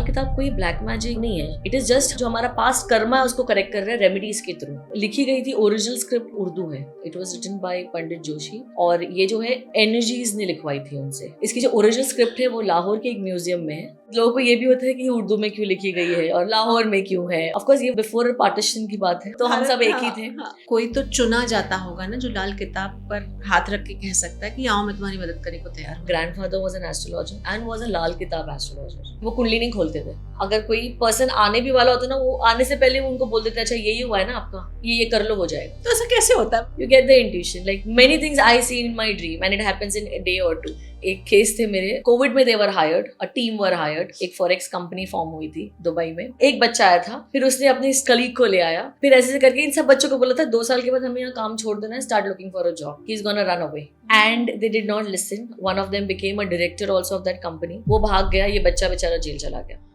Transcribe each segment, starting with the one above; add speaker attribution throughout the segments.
Speaker 1: लाल किताब कोई black magic नहीं है. इट इज जस्ट जो हमारा पास्ट कर्मा है उसको करेक्ट कर रहा है रेमेडीज के थ्रू. लिखी गई थी, ओरिजिनल स्क्रिप्ट उर्दू है. इट वाज रिटन बाय पंडित जोशी और ये जो है एनर्जीज ने लिखवाई थी उनसे. इसकी जो ओरिजिनल स्क्रिप्ट है वो लाहौर के एक म्यूजियम में है. लोगों को ये भी होता है कि उर्दू में क्यों लिखी गई है और लाहौर में क्यों है. ऑफ कोर्स ये बिफोर पार्टीशन की बात है, तो हम सब एक ही थे.
Speaker 2: कोई तो चुना जाता होगा ना जो लाल किताब पर हाथ रख के कह सकता है कि आओ मैं तुम्हारी मदद करने को तैयार हूँ.
Speaker 1: Grandfather was an astrologer and was a Lal Kitab astrologer. वो कुंडली नहीं खोलते थे. अगर कोई पर्सन आने भी वाला होता ना, वो आने से पहले उनको बोल देते अच्छा ये हुआ है ना आपका, ये कर लो, हो जाएगा.
Speaker 2: तो ऐसा कैसे होता है?
Speaker 1: You get the intuition. Like many things I see in my dream and it happens in a day or two. एक केस थे मेरे, कोविड में they were hired, a team were hired. एक फॉरेक्स कंपनी फॉर्म हुई थी Dubai में. एक बच्चा आया था, फिर उसने अपने कलीग को ले आया, फिर ऐसे करके इन सब बच्चों को बोला था 2 साल के बाद हमें यहाँ काम छोड़ देना है, start looking for a job. He's gonna run away. And they did not listen. One of them became a director also of that company. वो भाग गया, ये बच्चा बेचारा जेल चला गया.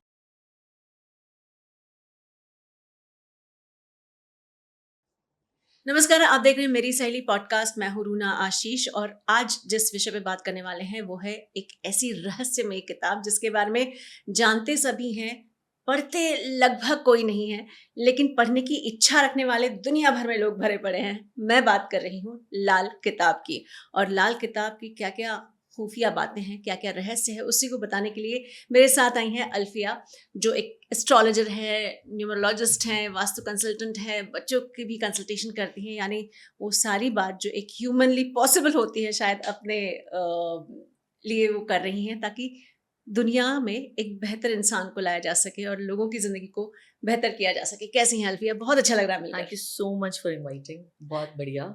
Speaker 2: नमस्कार, आप देख रहे हैं मेरी सहेली पॉडकास्ट. मैं हूं रूना आशीष और आज जिस विषय पे बात करने वाले हैं वो है एक ऐसी रहस्यमय किताब जिसके बारे में जानते सभी हैं, पढ़ते लगभग कोई नहीं है, लेकिन पढ़ने की इच्छा रखने वाले दुनिया भर में लोग भरे पड़े हैं. मैं बात कर रही हूँ लाल किताब की. और लाल किताब की क्या क्या खुफिया बातें हैं, क्या क्या रहस्य है, उसी को बताने के लिए मेरे साथ आई हैं अल्फिया, जो एक एस्ट्रोलॉजर है, न्यूमरोलॉजिस्ट हैं, वास्तु कंसल्टेंट है, बच्चों की भी कंसल्टेशन करती हैं. यानी वो सारी बात जो एक ह्यूमनली पॉसिबल होती है शायद अपने लिए वो कर रही हैं, ताकि दुनिया में एक बेहतर इंसान को लाया जा सके और लोगों की जिंदगी को बेहतर किया जा सके. कैसी हैं अल्फिया? बहुत अच्छा लग रहा है मिलकर.
Speaker 1: Thank you so much for inviting. बहुत बढ़िया.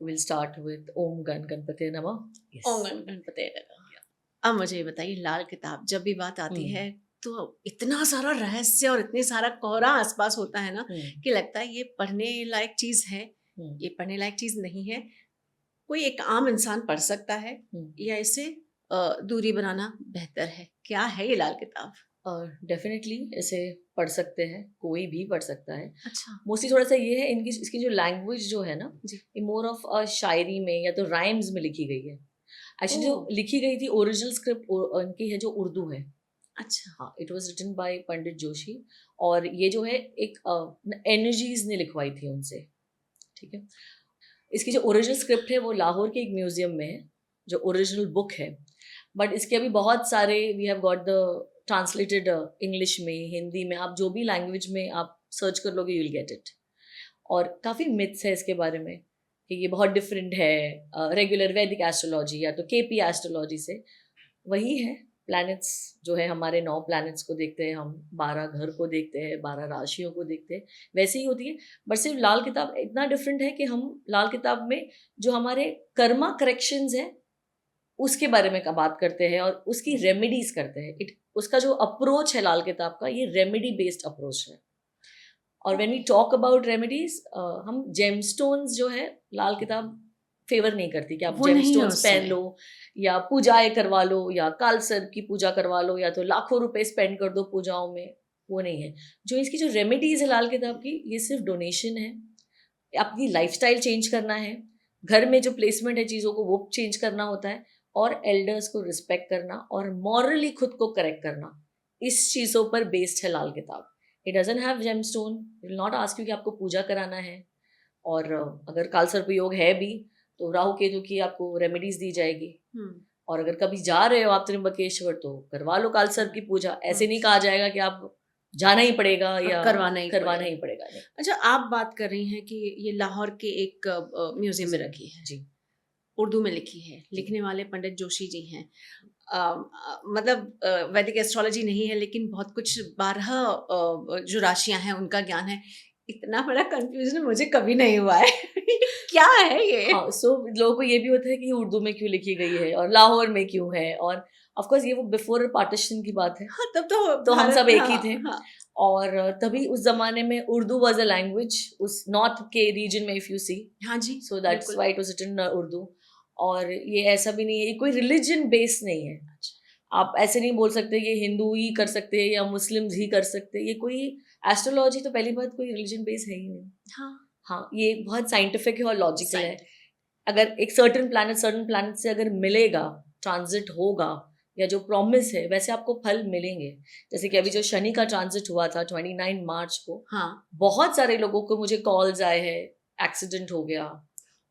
Speaker 1: We'll start with Om Ganpate Namah.
Speaker 2: Yes. Om Ganpate Namah. अब मुझे ये बताइए, लाल किताब जब भी बात आती है तो इतना सारा रहस्य और इतने सारा कोहरा आसपास होता है ना कि लगता है ये पढ़ने लायक चीज है, ये पढ़ने लायक चीज नहीं है. कोई एक आम इंसान पढ़ सकता है या इसे दूरी बनाना बेहतर है? क्या है ये लाल किताब?
Speaker 1: डेफिनेटली इसे पढ़ सकते हैं, कोई भी पढ़ सकता है.
Speaker 2: अच्छा.
Speaker 1: मोस्टली थोड़ा सा ये है इसकी जो लैंग्वेज जो है ना, ये मोर ऑफ शायरी में या तो राइम्स में लिखी गई है. एक्चुअली जो लिखी गई थी ओरिजिनल स्क्रिप्ट उनकी है जो उर्दू है.
Speaker 2: अच्छा.
Speaker 1: हाँ, इट वाज रिटन बाय पंडित जोशी और ये जो है एक एनर्जीज ने लिखवाई थी उनसे. ठीक है. इसकी जो ओरिजिनल स्क्रिप्ट है वो लाहौर के एक म्यूजियम में है, जो ओरिजिनल बुक है. बट इसके अभी बहुत सारे we have got the translated English में, हिंदी में, आप जो भी लैंग्वेज में आप सर्च कर लोगे यू विल गेट इट. और काफ़ी मिथ्स है इसके बारे में कि ये बहुत डिफरेंट है रेगुलर वैदिक एस्ट्रोलॉजी या तो केपी एस्ट्रोलॉजी से. वही है, प्लैनेट्स जो है हमारे 9 प्लैनेट्स को देखते हैं हम, 12 घर को देखते हैं, 12 राशियों को देखते हैं, वैसे ही होती है. बट सिर्फ लाल किताब इतना डिफरेंट है कि हम लाल किताब में जो हमारे कर्मा करेक्शंस हैं उसके बारे में बात करते हैं और उसकी रेमेडीज करते हैं. उसका जो अप्रोच है लाल किताब का, ये रेमेडी बेस्ड अप्रोच है. और when we talk about remedies, हम जेमस्टोन्स जो है लाल किताब फेवर नहीं करती कि आप जेमस्टोन्स पहन लो या पूजाएं करवा लो या काल सर्प की पूजा करवा लो या तो लाखों रुपए स्पेंड कर दो पूजाओं में. वो नहीं है. जो इसकी जो रेमेडीज है लाल किताब की, ये सिर्फ डोनेशन है. अपनी लाइफस्टाइल चेंज करना है, घर में जो प्लेसमेंट है चीज़ों को वो चेंज करना होता है, और एल्डर्स को रिस्पेक्ट करना और मॉरली खुद को करेक्ट करना, इस चीज़ों पर बेस्ड है लाल किताब. It doesn't have gemstone. It will not ask you कि आपको पूजा कराना है. और अगर काल सर्प योग है भी तो राहु केतु की आपको रेमेडीज दी जाएगी. और अगर कभी जा रहे हो आप त्र्यंबकेश्वर तो करवा लो काल सर्प की पूजा. ऐसे नहीं कहा जाएगा कि आप जाना ही पड़ेगा या करवाना ही पड़ेगा.
Speaker 2: अच्छा, आप बात कर रही हैं कि ये लाहौर के एक म्यूजियम में रखी है.
Speaker 1: जी.
Speaker 2: उर्दू में लिखी है, लिखने वाले पंडित जोशी जी हैं. मतलब वैदिक एस्ट्रोलॉजी नहीं है, लेकिन बहुत कुछ 12 जो राशियां हैं उनका ज्ञान है. इतना बड़ा कंफ्यूजन मुझे कभी नहीं हुआ है. क्या है ये?
Speaker 1: हाँ, सो लोगों को ये भी होता है कि उर्दू में क्यों लिखी गई है और लाहौर में क्यों है. और ऑफ कोर्स ये वो बिफोर पार्टीशन की बात है.
Speaker 2: हाँ, तब तो
Speaker 1: हम सब एक ही थे. और तभी उस जमाने में उर्दू वाज अ लैंग्वेज उस नॉर्थ के रीजन में, इफ यू सी.
Speaker 2: हाँ जी.
Speaker 1: So that's why it was written Urdu. और ये ऐसा भी नहीं है, ये कोई रिलीजन बेस नहीं है. आप ऐसे नहीं बोल सकते ये हिंदू ही कर सकते हैं या मुस्लिम्स ही कर सकते हैं. ये कोई एस्ट्रोलॉजी तो पहली बात कोई रिलीजन बेस है ही नहीं. हाँ, ये बहुत साइंटिफिक है और लॉजिकल है. अगर एक सर्टन प्लैनेट से अगर मिलेगा, ट्रांजिट होगा या जो प्रॉमिस है वैसे आपको फल मिलेंगे। जैसे कि अभी जो शनि का ट्रांजिट हुआ था 29 मार्च को,
Speaker 2: हाँ।
Speaker 1: बहुत सारे लोगों को मुझे कॉल्स आए हैं, एक्सीडेंट हो गया।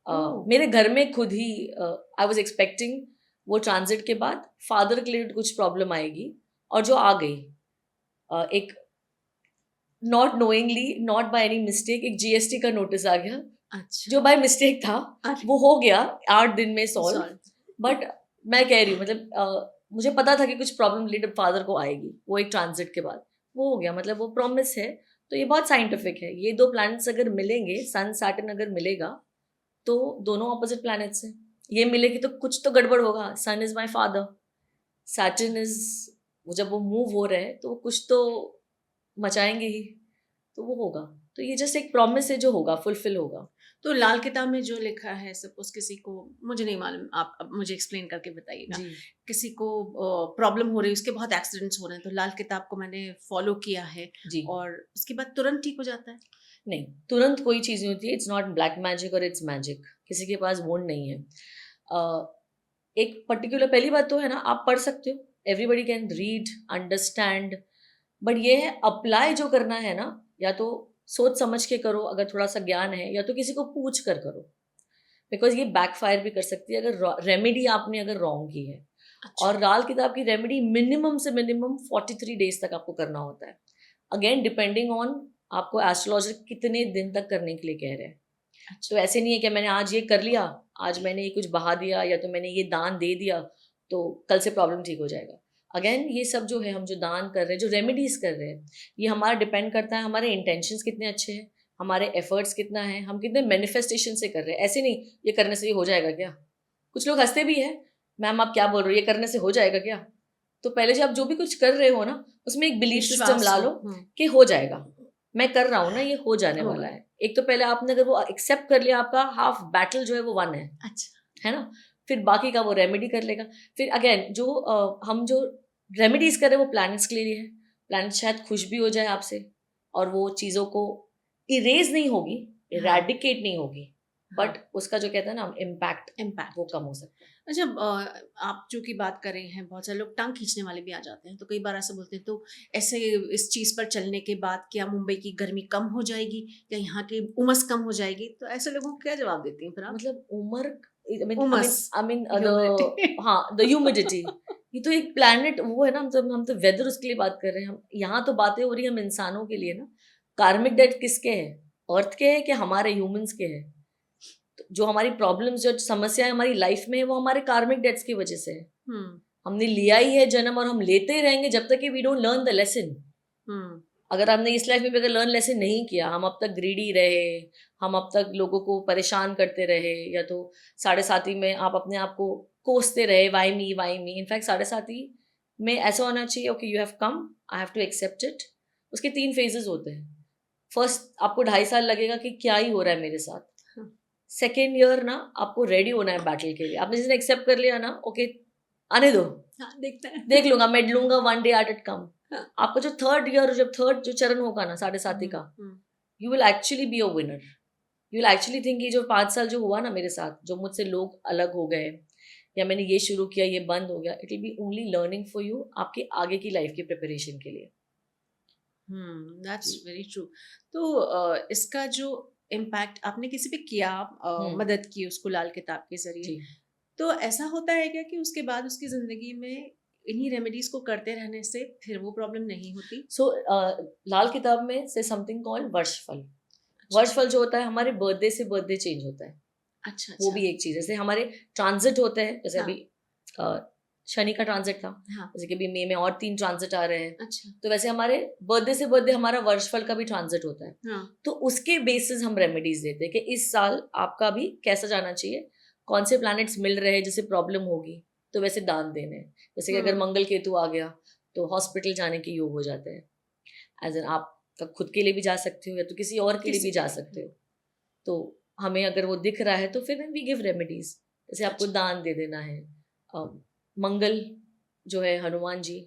Speaker 2: ओह।
Speaker 1: मेरे घर में खुद ही आई वाज एक्सपेक्टिंग वो ट्रांजिट के बाद फादर के लिए कुछ प्रॉब्लम आएगी, और जो आ गई। एक not knowingly, not by any mistake, एक जीएसटी का नोटिस आ गया,
Speaker 2: अच्छा।
Speaker 1: जो बाय मिस्टेक था।
Speaker 2: अरे,
Speaker 1: वो हो गया 8 दिन में सॉल्व।
Speaker 2: सॉल्व।
Speaker 1: बट मैं कह रही हूँ, मतलब मुझे पता था कि कुछ प्रॉब्लम रिलेटेड फादर को आएगी, वो एक ट्रांजिट के बाद वो हो गया, मतलब वो प्रॉमिस है। तो ये बहुत साइंटिफिक है। ये 2 प्लैनेट्स अगर मिलेंगे, सन सैटर्न अगर मिलेगा, तो दोनों ऑपोजिट प्लैनेट्स हैं, ये मिलेगी तो कुछ तो गड़बड़ होगा। Sun is my father, Saturn is, वो जब वो मूव हो रहे हैं तो वो कुछ तो मचाएंगे ही, तो वो होगा। तो ये जस्ट एक प्रॉमिस है जो होगा, फुलफिल होगा।
Speaker 2: तो लाल किताब में जो लिखा है, सपोज किसी को, मुझे नहीं मालूम, आप अब मुझे एक्सप्लेन करके बताइएगा।
Speaker 1: जी
Speaker 2: किसी को प्रॉब्लम हो रही है, उसके बहुत एक्सीडेंट्स हो रहे हैं, तो लाल किताब को मैंने फॉलो किया है
Speaker 1: जी।
Speaker 2: और उसके बाद तुरंत ठीक हो जाता है?
Speaker 1: नहीं, तुरंत कोई चीज़ नहीं होती है। इट्स नॉट ब्लैक मैजिक और इट्स मैजिक। किसी के पास वोंड नहीं है। एक पर्टिकुलर, पहली बात तो है ना, आप पढ़ सकते हो, everybody can read understand, but ये है अप्लाई जो करना है ना, या तो सोच समझ के करो अगर थोड़ा सा ज्ञान है, या तो किसी को पूछ कर करो, बिकॉज ये बैकफायर भी कर सकती है अगर रेमेडी आपने अगर रॉन्ग की है।
Speaker 2: अच्छा।
Speaker 1: और लाल किताब की रेमेडी मिनिमम से मिनिमम 43 डेज तक आपको करना होता है। अगेन डिपेंडिंग ऑन आपको एस्ट्रोलॉजर कितने दिन तक करने के लिए कह रहे हैं।
Speaker 2: अच्छा।
Speaker 1: तो ऐसे नहीं है कि मैंने आज ये कर लिया, आज मैंने ये कुछ बहा दिया, या तो मैंने ये दान दे दिया तो कल से प्रॉब्लम ठीक हो जाएगा। अगेन ये सब जो है, हम जो दान कर रहे हैं, जो रेमेडीज कर रहे हैं, ये हमारा डिपेंड करता है हमारे इंटेंशंस कितने अच्छे हैं, हमारे एफर्ट्स कितना है, हम कितने मैनिफेस्टेशन से कर रहे हैं। ऐसे नहीं ये करने से ये हो जाएगा क्या। कुछ लोग हंसते भी हैं, मैम आप क्या बोल रहे हो, ये करने से हो जाएगा क्या। तो पहले जब आप जो भी कुछ कर रहे हो ना, उसमें एक बिलीफ सिस्टम ला लो कि हो जाएगा, मैं कर रहा हूँ ना, ये हो जाने वाला है। एक तो पहले आपने अगर वो एक्सेप्ट कर लिया, आपका हाफ बैटल जो है वो वन है।
Speaker 2: अच्छा।
Speaker 1: है ना। फिर बाकी का वो रेमेडी कर लेगा। फिर अगेन जो हम जो रेमेडीज कर रहे हैं वो प्लैनेट्स के लिए है। प्लैनेट शायद खुश भी हो जाए आपसे, और वो चीज़ों को इरेज नहीं होगी, इरेडिकेट नहीं होगी, बट उसका जो कहते हैं ना इम्पैक्ट वो कम हो सकता है।
Speaker 2: अच्छा, आप जो की बात कर रहे हैं, बहुत सारे लोग टांग खींचने वाले भी आ जाते हैं, तो कई बार ऐसे बोलते हैं, तो ऐसे इस चीज़ पर चलने के बाद क्या मुंबई की गर्मी कम हो जाएगी, या यहाँ की उमस कम हो जाएगी? तो ऐसे लोगों को क्या जवाब देती हैं फिर आप?
Speaker 1: मतलब उम्र,
Speaker 2: उमस, ह्यूमिडिटी।
Speaker 1: हाँ, द ह्यूमिडिटी। ये तो एक प्लैनेट वो है ना, हम तो वेदर उसके लिए बात कर रहे हैं। हम यहाँ तो बातें हो रही है हम इंसानों के लिए ना। कार्मिक डेट किसके है, अर्थ के है कि हमारे ह्यूमंस के है। तो जो हमारी प्रॉब्लम्स, जो समस्याएं हमारी लाइफ में है, वो हमारे कार्मिक डेट्स की वजह से है। हमने लिया ही है जन्म, और हम लेते ही रहेंगे जब तक कि we don't learn the lesson. अगर हमने इस लाइफ में भी अगर लर्न लेसन नहीं किया, हम अब तक ग्रीडी रहे, हम अब तक लोगों को परेशान करते रहे, या तो साढ़े साथी में आप अपने आप को कोसते रहे, वाई मी। इनफैक्ट साढ़े साथी में ऐसा होना चाहिए, okay you have come, I have to accept it. उसके 3 फेजेस होते हैं। फर्स्ट आपको 2.5 साल लगेगा कि क्या ही हो रहा है मेरे साथ। सेकेंड ईयर ना आपको रेडी होना है बैटल के लिए। आपने जिसने एक्सेप्ट कर लिया ना, ओके आने दो, देख लूंगा, मैं लूंगा, one day at it come. आपका जो थर्ड ईयर, जब थर्ड जो चरण होगा ना साढ़े साथी का, you will actually be a winner. You will actually think ये जो 5 साल जो हुआ ना मेरे साथ, जो मुझसे लोग अलग हो गए, या मैंने ये शुरू किया ये बंद हो गया, it will be only learning for you, आपके आगे की लाइफ की प्रिपरेशन के लिए।
Speaker 2: That's very true. तो इसका जो इम्पैक्ट आपने किसी पे किया, मदद की उसको लाल किताब के जरिए, तो ऐसा होता है क्या कि उसके बाद उसकी जिंदगी में इन्हीं रेमेडीज को करते रहने से फिर वो प्रॉब्लम नहीं होती?
Speaker 1: सो लाल किताब में से समथिंग कॉल्ड वर्षफल। वर्षफल जो होता है हमारे बर्थडे से बर्थडे चेंज होता है।
Speaker 2: अच्छा।
Speaker 1: वो भी एक चीज, जैसे हमारे ट्रांजिट होते हैं, जैसे अभी शनि का ट्रांजिट था, जैसे कि अभी मई में और 3 ट्रांजिट आ रहे हैं।
Speaker 2: अच्छा।
Speaker 1: तो वैसे हमारे बर्थडे से बर्थडे हमारा वर्षफल का भी ट्रांजिट होता है। तो उसके बेसिस हम रेमेडीज देते हैं कि इस साल आपका भी कैसा जाना चाहिए, कौन से प्लैनेट्स मिल रहे हैं जिससे प्रॉब्लम होगी, तो वैसे दान देने हैं। जैसे कि अगर मंगल केतु आ गया तो हॉस्पिटल जाने के योग हो जाते हैं। एज एन आप खुद के लिए भी जा सकते हो, या तो किसी और के लिए भी जा सकते हो। तो हमें अगर वो दिख रहा है तो फिर वी गिव रेमेडीज। जैसे आपको दान दे देना है, मंगल जो है, हनुमान जी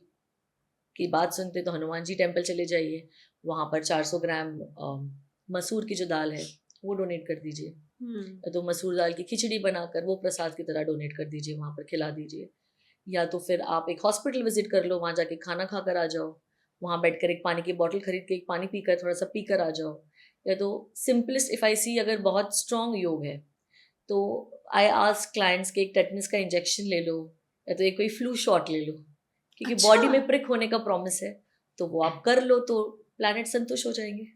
Speaker 1: की बात सुनते तो हनुमान जी टेम्पल चले जाइए, वहाँ पर 400 ग्राम मसूर की जो दाल है वो डोनेट कर दीजिए। तो मसूर दाल की खिचड़ी बनाकर वो प्रसाद की तरह डोनेट कर दीजिए, वहाँ पर खिला दीजिए। या तो फिर आप एक हॉस्पिटल विजिट कर लो, वहाँ जाके खाना खा कर आ जाओ, वहाँ बैठकर एक पानी की बॉटल खरीद के एक पानी पीकर थोड़ा सा पी कर आ जाओ। या तो सिंपलेस्ट इफ़ आई सी अगर बहुत स्ट्रॉन्ग योग है तो आई आस्क क्लाइंट्स के एक टेटनस का इंजेक्शन ले लो, या तो एक कोई फ्लू शॉट ले लो, क्योंकि
Speaker 2: अच्छा।
Speaker 1: बॉडी में प्रिक होने का प्रॉमिस है, तो वो आप कर लो तो प्लैनेट संतुष्ट हो जाएंगे।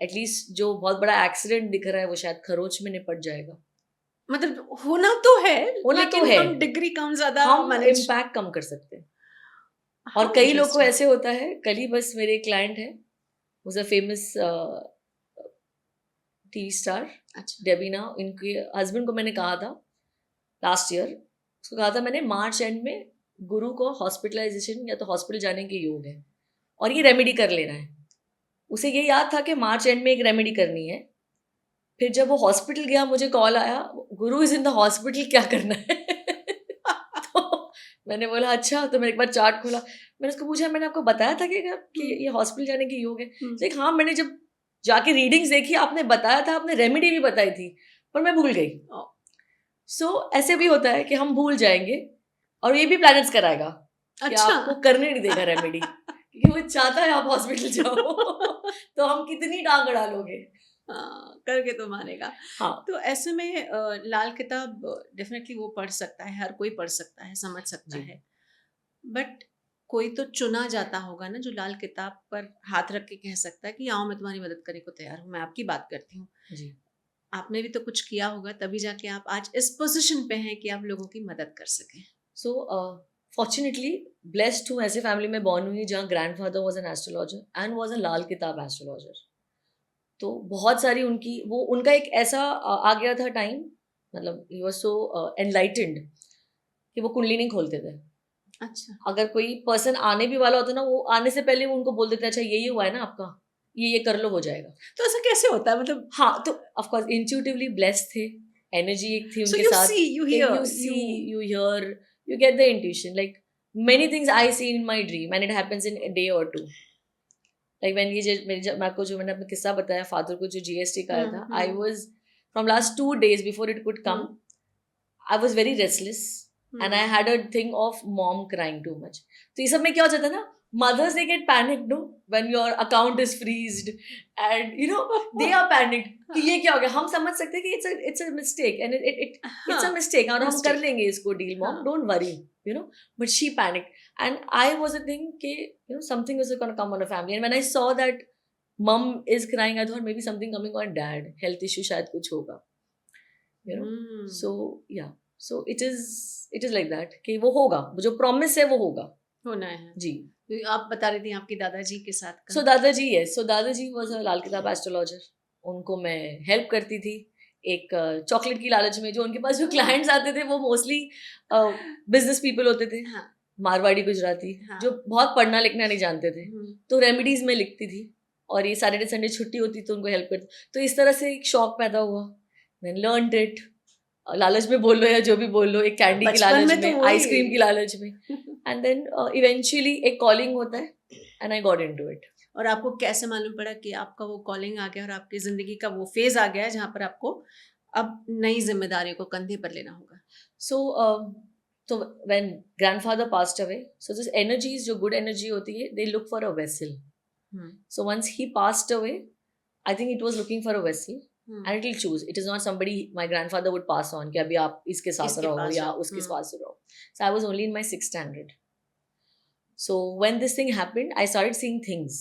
Speaker 1: एटलीस्ट जो बहुत बड़ा एक्सीडेंट दिख रहा है वो शायद खरोच में निपट जाएगा।
Speaker 2: मतलब होना तो है,
Speaker 1: होना तो
Speaker 2: लेकिन
Speaker 1: है,
Speaker 2: हम डिग्री कम ज्यादा
Speaker 1: हम
Speaker 2: मैनेज।
Speaker 1: इम्पैक्ट कम कर सकते हैं। और
Speaker 2: हाउ
Speaker 1: कई लोग को
Speaker 2: इंटरेस्टिंग।
Speaker 1: ऐसे होता है, कल ही बस मेरे एक क्लाइंट है, वो अ फेमस टीवी स्टार
Speaker 2: अच्छा।
Speaker 1: डेबिना, इनके हस्बैंड को मैंने कहा था लास्ट ईयर, उसको कहा था मैंने मार्च एंड में गुरु को हॉस्पिटलाइजेशन या तो हॉस्पिटल जाने के योग है और ये रेमेडी कर लेना है। उसे ये याद था कि मार्च एंड में एक रेमेडी करनी है। फिर जब वो हॉस्पिटल गया मुझे कॉल आया, गुरु इज इन द हॉस्पिटल, क्या करना है? तो मैंने बोला अच्छा, तो मैंने एक बार चार्ट खोला, मैंने उसको पूछा मैंने आपको बताया था कि ये हॉस्पिटल जाने की योग है? लाइक हाँ, मैंने जब जाके रीडिंग्स देखी आपने बताया था, आपने रेमेडी भी बताई थी, पर मैं भूल गई। सो ऐसे भी होता है कि हम भूल जाएंगे और ये भी प्लैनेट्स कराएगा कि
Speaker 2: अच्छा।
Speaker 1: आपको करने नहीं देगा रेमेडी, क्योंकि वो चाहता है आप हॉस्पिटल जाओ। तो हम कितनी टांग अड़ा लोगे?
Speaker 2: हाँ, करके तो मानेगा।
Speaker 1: हाँ
Speaker 2: तो ऐसे में लाल किताब डेफिनेटली वो पढ़ सकता है, हर कोई पढ़ सकता है, समझ सकता
Speaker 1: जी।
Speaker 2: है। बट कोई तो चुना जाता होगा ना, जो लाल किताब पर हाथ रख के कह सकता है कि आओ मैं तुम्हारी मदद करने को तैयार हूँ। मैं आपकी बात करती हूँ,
Speaker 1: जी।
Speaker 2: आपने भी तो कुछ किया होगा, तभी जाके आप आज इस पोजीशन पे हैं कि आप लोगों की मदद कर सकें।
Speaker 1: सो फॉर्चुनेटली ब्लेस्ड हूँ, ऐसे फैमिली में बॉर्न हुई जहाँ grandfather was an astrologer and was a Lal Kitab astrologer. तो बहुत सारी उनका एक ऐसा आ गया था टाइम, मतलब ही वाज सो एनलाइटेंड कि वो कुंडली नहीं खोलते थे।
Speaker 2: अच्छा।
Speaker 1: अगर कोई पर्सन आने भी वाला होता ना, वो आने से पहले वो उनको बोल देते अच्छा ये हुआ है ना आपका, ये कर लो, हो जाएगा।
Speaker 2: तो ऐसा कैसे होता है, मतलब?
Speaker 1: हाँ, तो ऑफ कोर्स इंट्यूटिवली ब्लेस्ड थे, एनर्जी एक थी
Speaker 2: सो
Speaker 1: उनके
Speaker 2: यू
Speaker 1: साथ।
Speaker 2: See, you hear,
Speaker 1: you see, you hear, you get the intuition, like many things I see in my dream and it happens in a day or two. Like when ये मैं आपको जो मैंने अपना किस्सा बताया फादर को जो जीएसटी का आया था, I was from last 2 days before it could come, I was very restless and I had a thing of mom crying too much. तो ये सब में क्या हो जाता है ना, mothers they get panicked no when your account is freezed and you know they are panicked कि ये क्या हो गया। हम समझ सकते हैं कि it's a mistake and it's a mistake और हम कर लेंगे इसको deal, mom don't worry, you know, but she panicked and I was a thing कि you know something was going to come on a family and when I saw that mom is crying I thought maybe something coming on dad, health issue शायद कुछ होगा, you know. So yeah, so it is like that कि वो होगा, जो promise है वो होगा
Speaker 2: होना है
Speaker 1: जी।
Speaker 2: तो आप बता रही थी आपकी दादाजी के साथ का।
Speaker 1: सो दादाजी है, सो दादाजी was a Lal Kitab astrologer. उनको मैं हेल्प करती थी एक चॉकलेट की लालच में। जो उनके पास जो क्लाइंट्स आते थे वो मोस्टली बिजनेस पीपल होते थे,
Speaker 2: हाँ।
Speaker 1: मारवाड़ी गुजराती,
Speaker 2: हाँ।
Speaker 1: जो बहुत पढ़ना लिखना नहीं जानते थे। तो रेमेडीज में लिखती थी और ये सैटरडे संडे छुट्टी होती तो उनको हेल्प करती। तो इस तरह से एक शौक पैदा हुआ, देन लर्नड इट। लालच में बोल लो या जो भी बोल लो, एक कैंडी की
Speaker 2: बचपन
Speaker 1: लालच
Speaker 2: में तो
Speaker 1: में,
Speaker 2: वही।
Speaker 1: आइसक्रीम की लालच में, एंड देन इवेंचुअली एक कॉलिंग होता है and I got into it.
Speaker 2: और आपको कैसे मालूम पड़ा कि आपका वो कॉलिंग आ गया और आपकी जिंदगी का वो फेज आ गया जहाँ पर आपको अब नई जिम्मेदारियों को कंधे पर लेना होगा?
Speaker 1: So when grandfather passed away, so this energies जो good energy होती है, they look for a vessel. So once he passed away, I think it was looking for a vessel and it will choose. It is not somebody my grandfather would pass on कि अभी आप इसके साथ
Speaker 2: इसके
Speaker 1: रहो
Speaker 2: पास
Speaker 1: या
Speaker 2: रहो।
Speaker 1: उसके पास रहो. So I was only in my 6th standard. So when this thing happened, I started seeing things.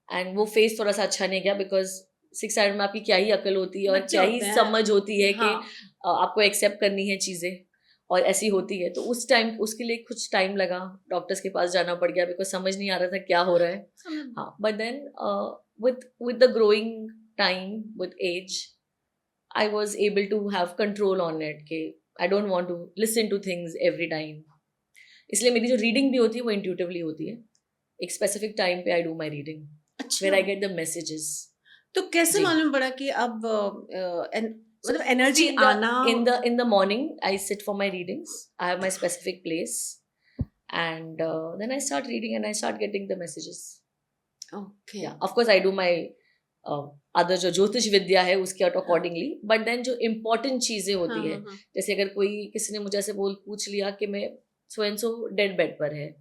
Speaker 1: And वो फेस थोड़ा सा अच्छा नहीं गया because 6th standard में आपकी क्या ही अकल होती है और
Speaker 2: बच्चे
Speaker 1: क्या ही
Speaker 2: होते हैं।
Speaker 1: समझ होती है कि
Speaker 2: हाँ।
Speaker 1: आपको एक्सेप्ट करनी है चीज़ें और ऐसी होती है। तो उस टाइम उसके लिए कुछ टाइम लगा, डॉक्टर्स के पास जाना पड़ गया बिकॉज समझ नहीं आ रहा था क्या हो रहा है। हाँ, but then with the growing time, with age, I was able to have control on it कि I don't want to listen to things every time. इसलिए मेरी जो रीडिंग भी होती है वो इंट्यूटिवली होती है। एक स्पेसिफिक टाइम पे I do my reading where I get the messages.
Speaker 2: तो कैसे
Speaker 1: जी।
Speaker 2: मालूम पड़ा कि अब मतलब
Speaker 1: So,
Speaker 2: एनर्जी
Speaker 1: see,
Speaker 2: आना?
Speaker 1: in the morning I sit for my readings. I have my specific place and then I start reading and I start getting the messages.
Speaker 2: Okay.
Speaker 1: Yeah, of course I do my other जो ज्योतिष विद्या है उसके accordingly, but then जो important चीज़ें
Speaker 2: हाँ
Speaker 1: होती है,
Speaker 2: हाँ हाँ
Speaker 1: जैसे अगर कोई किसी ने मुझे ऐसे पूछ लिया कि मैं so and so dead bed पर है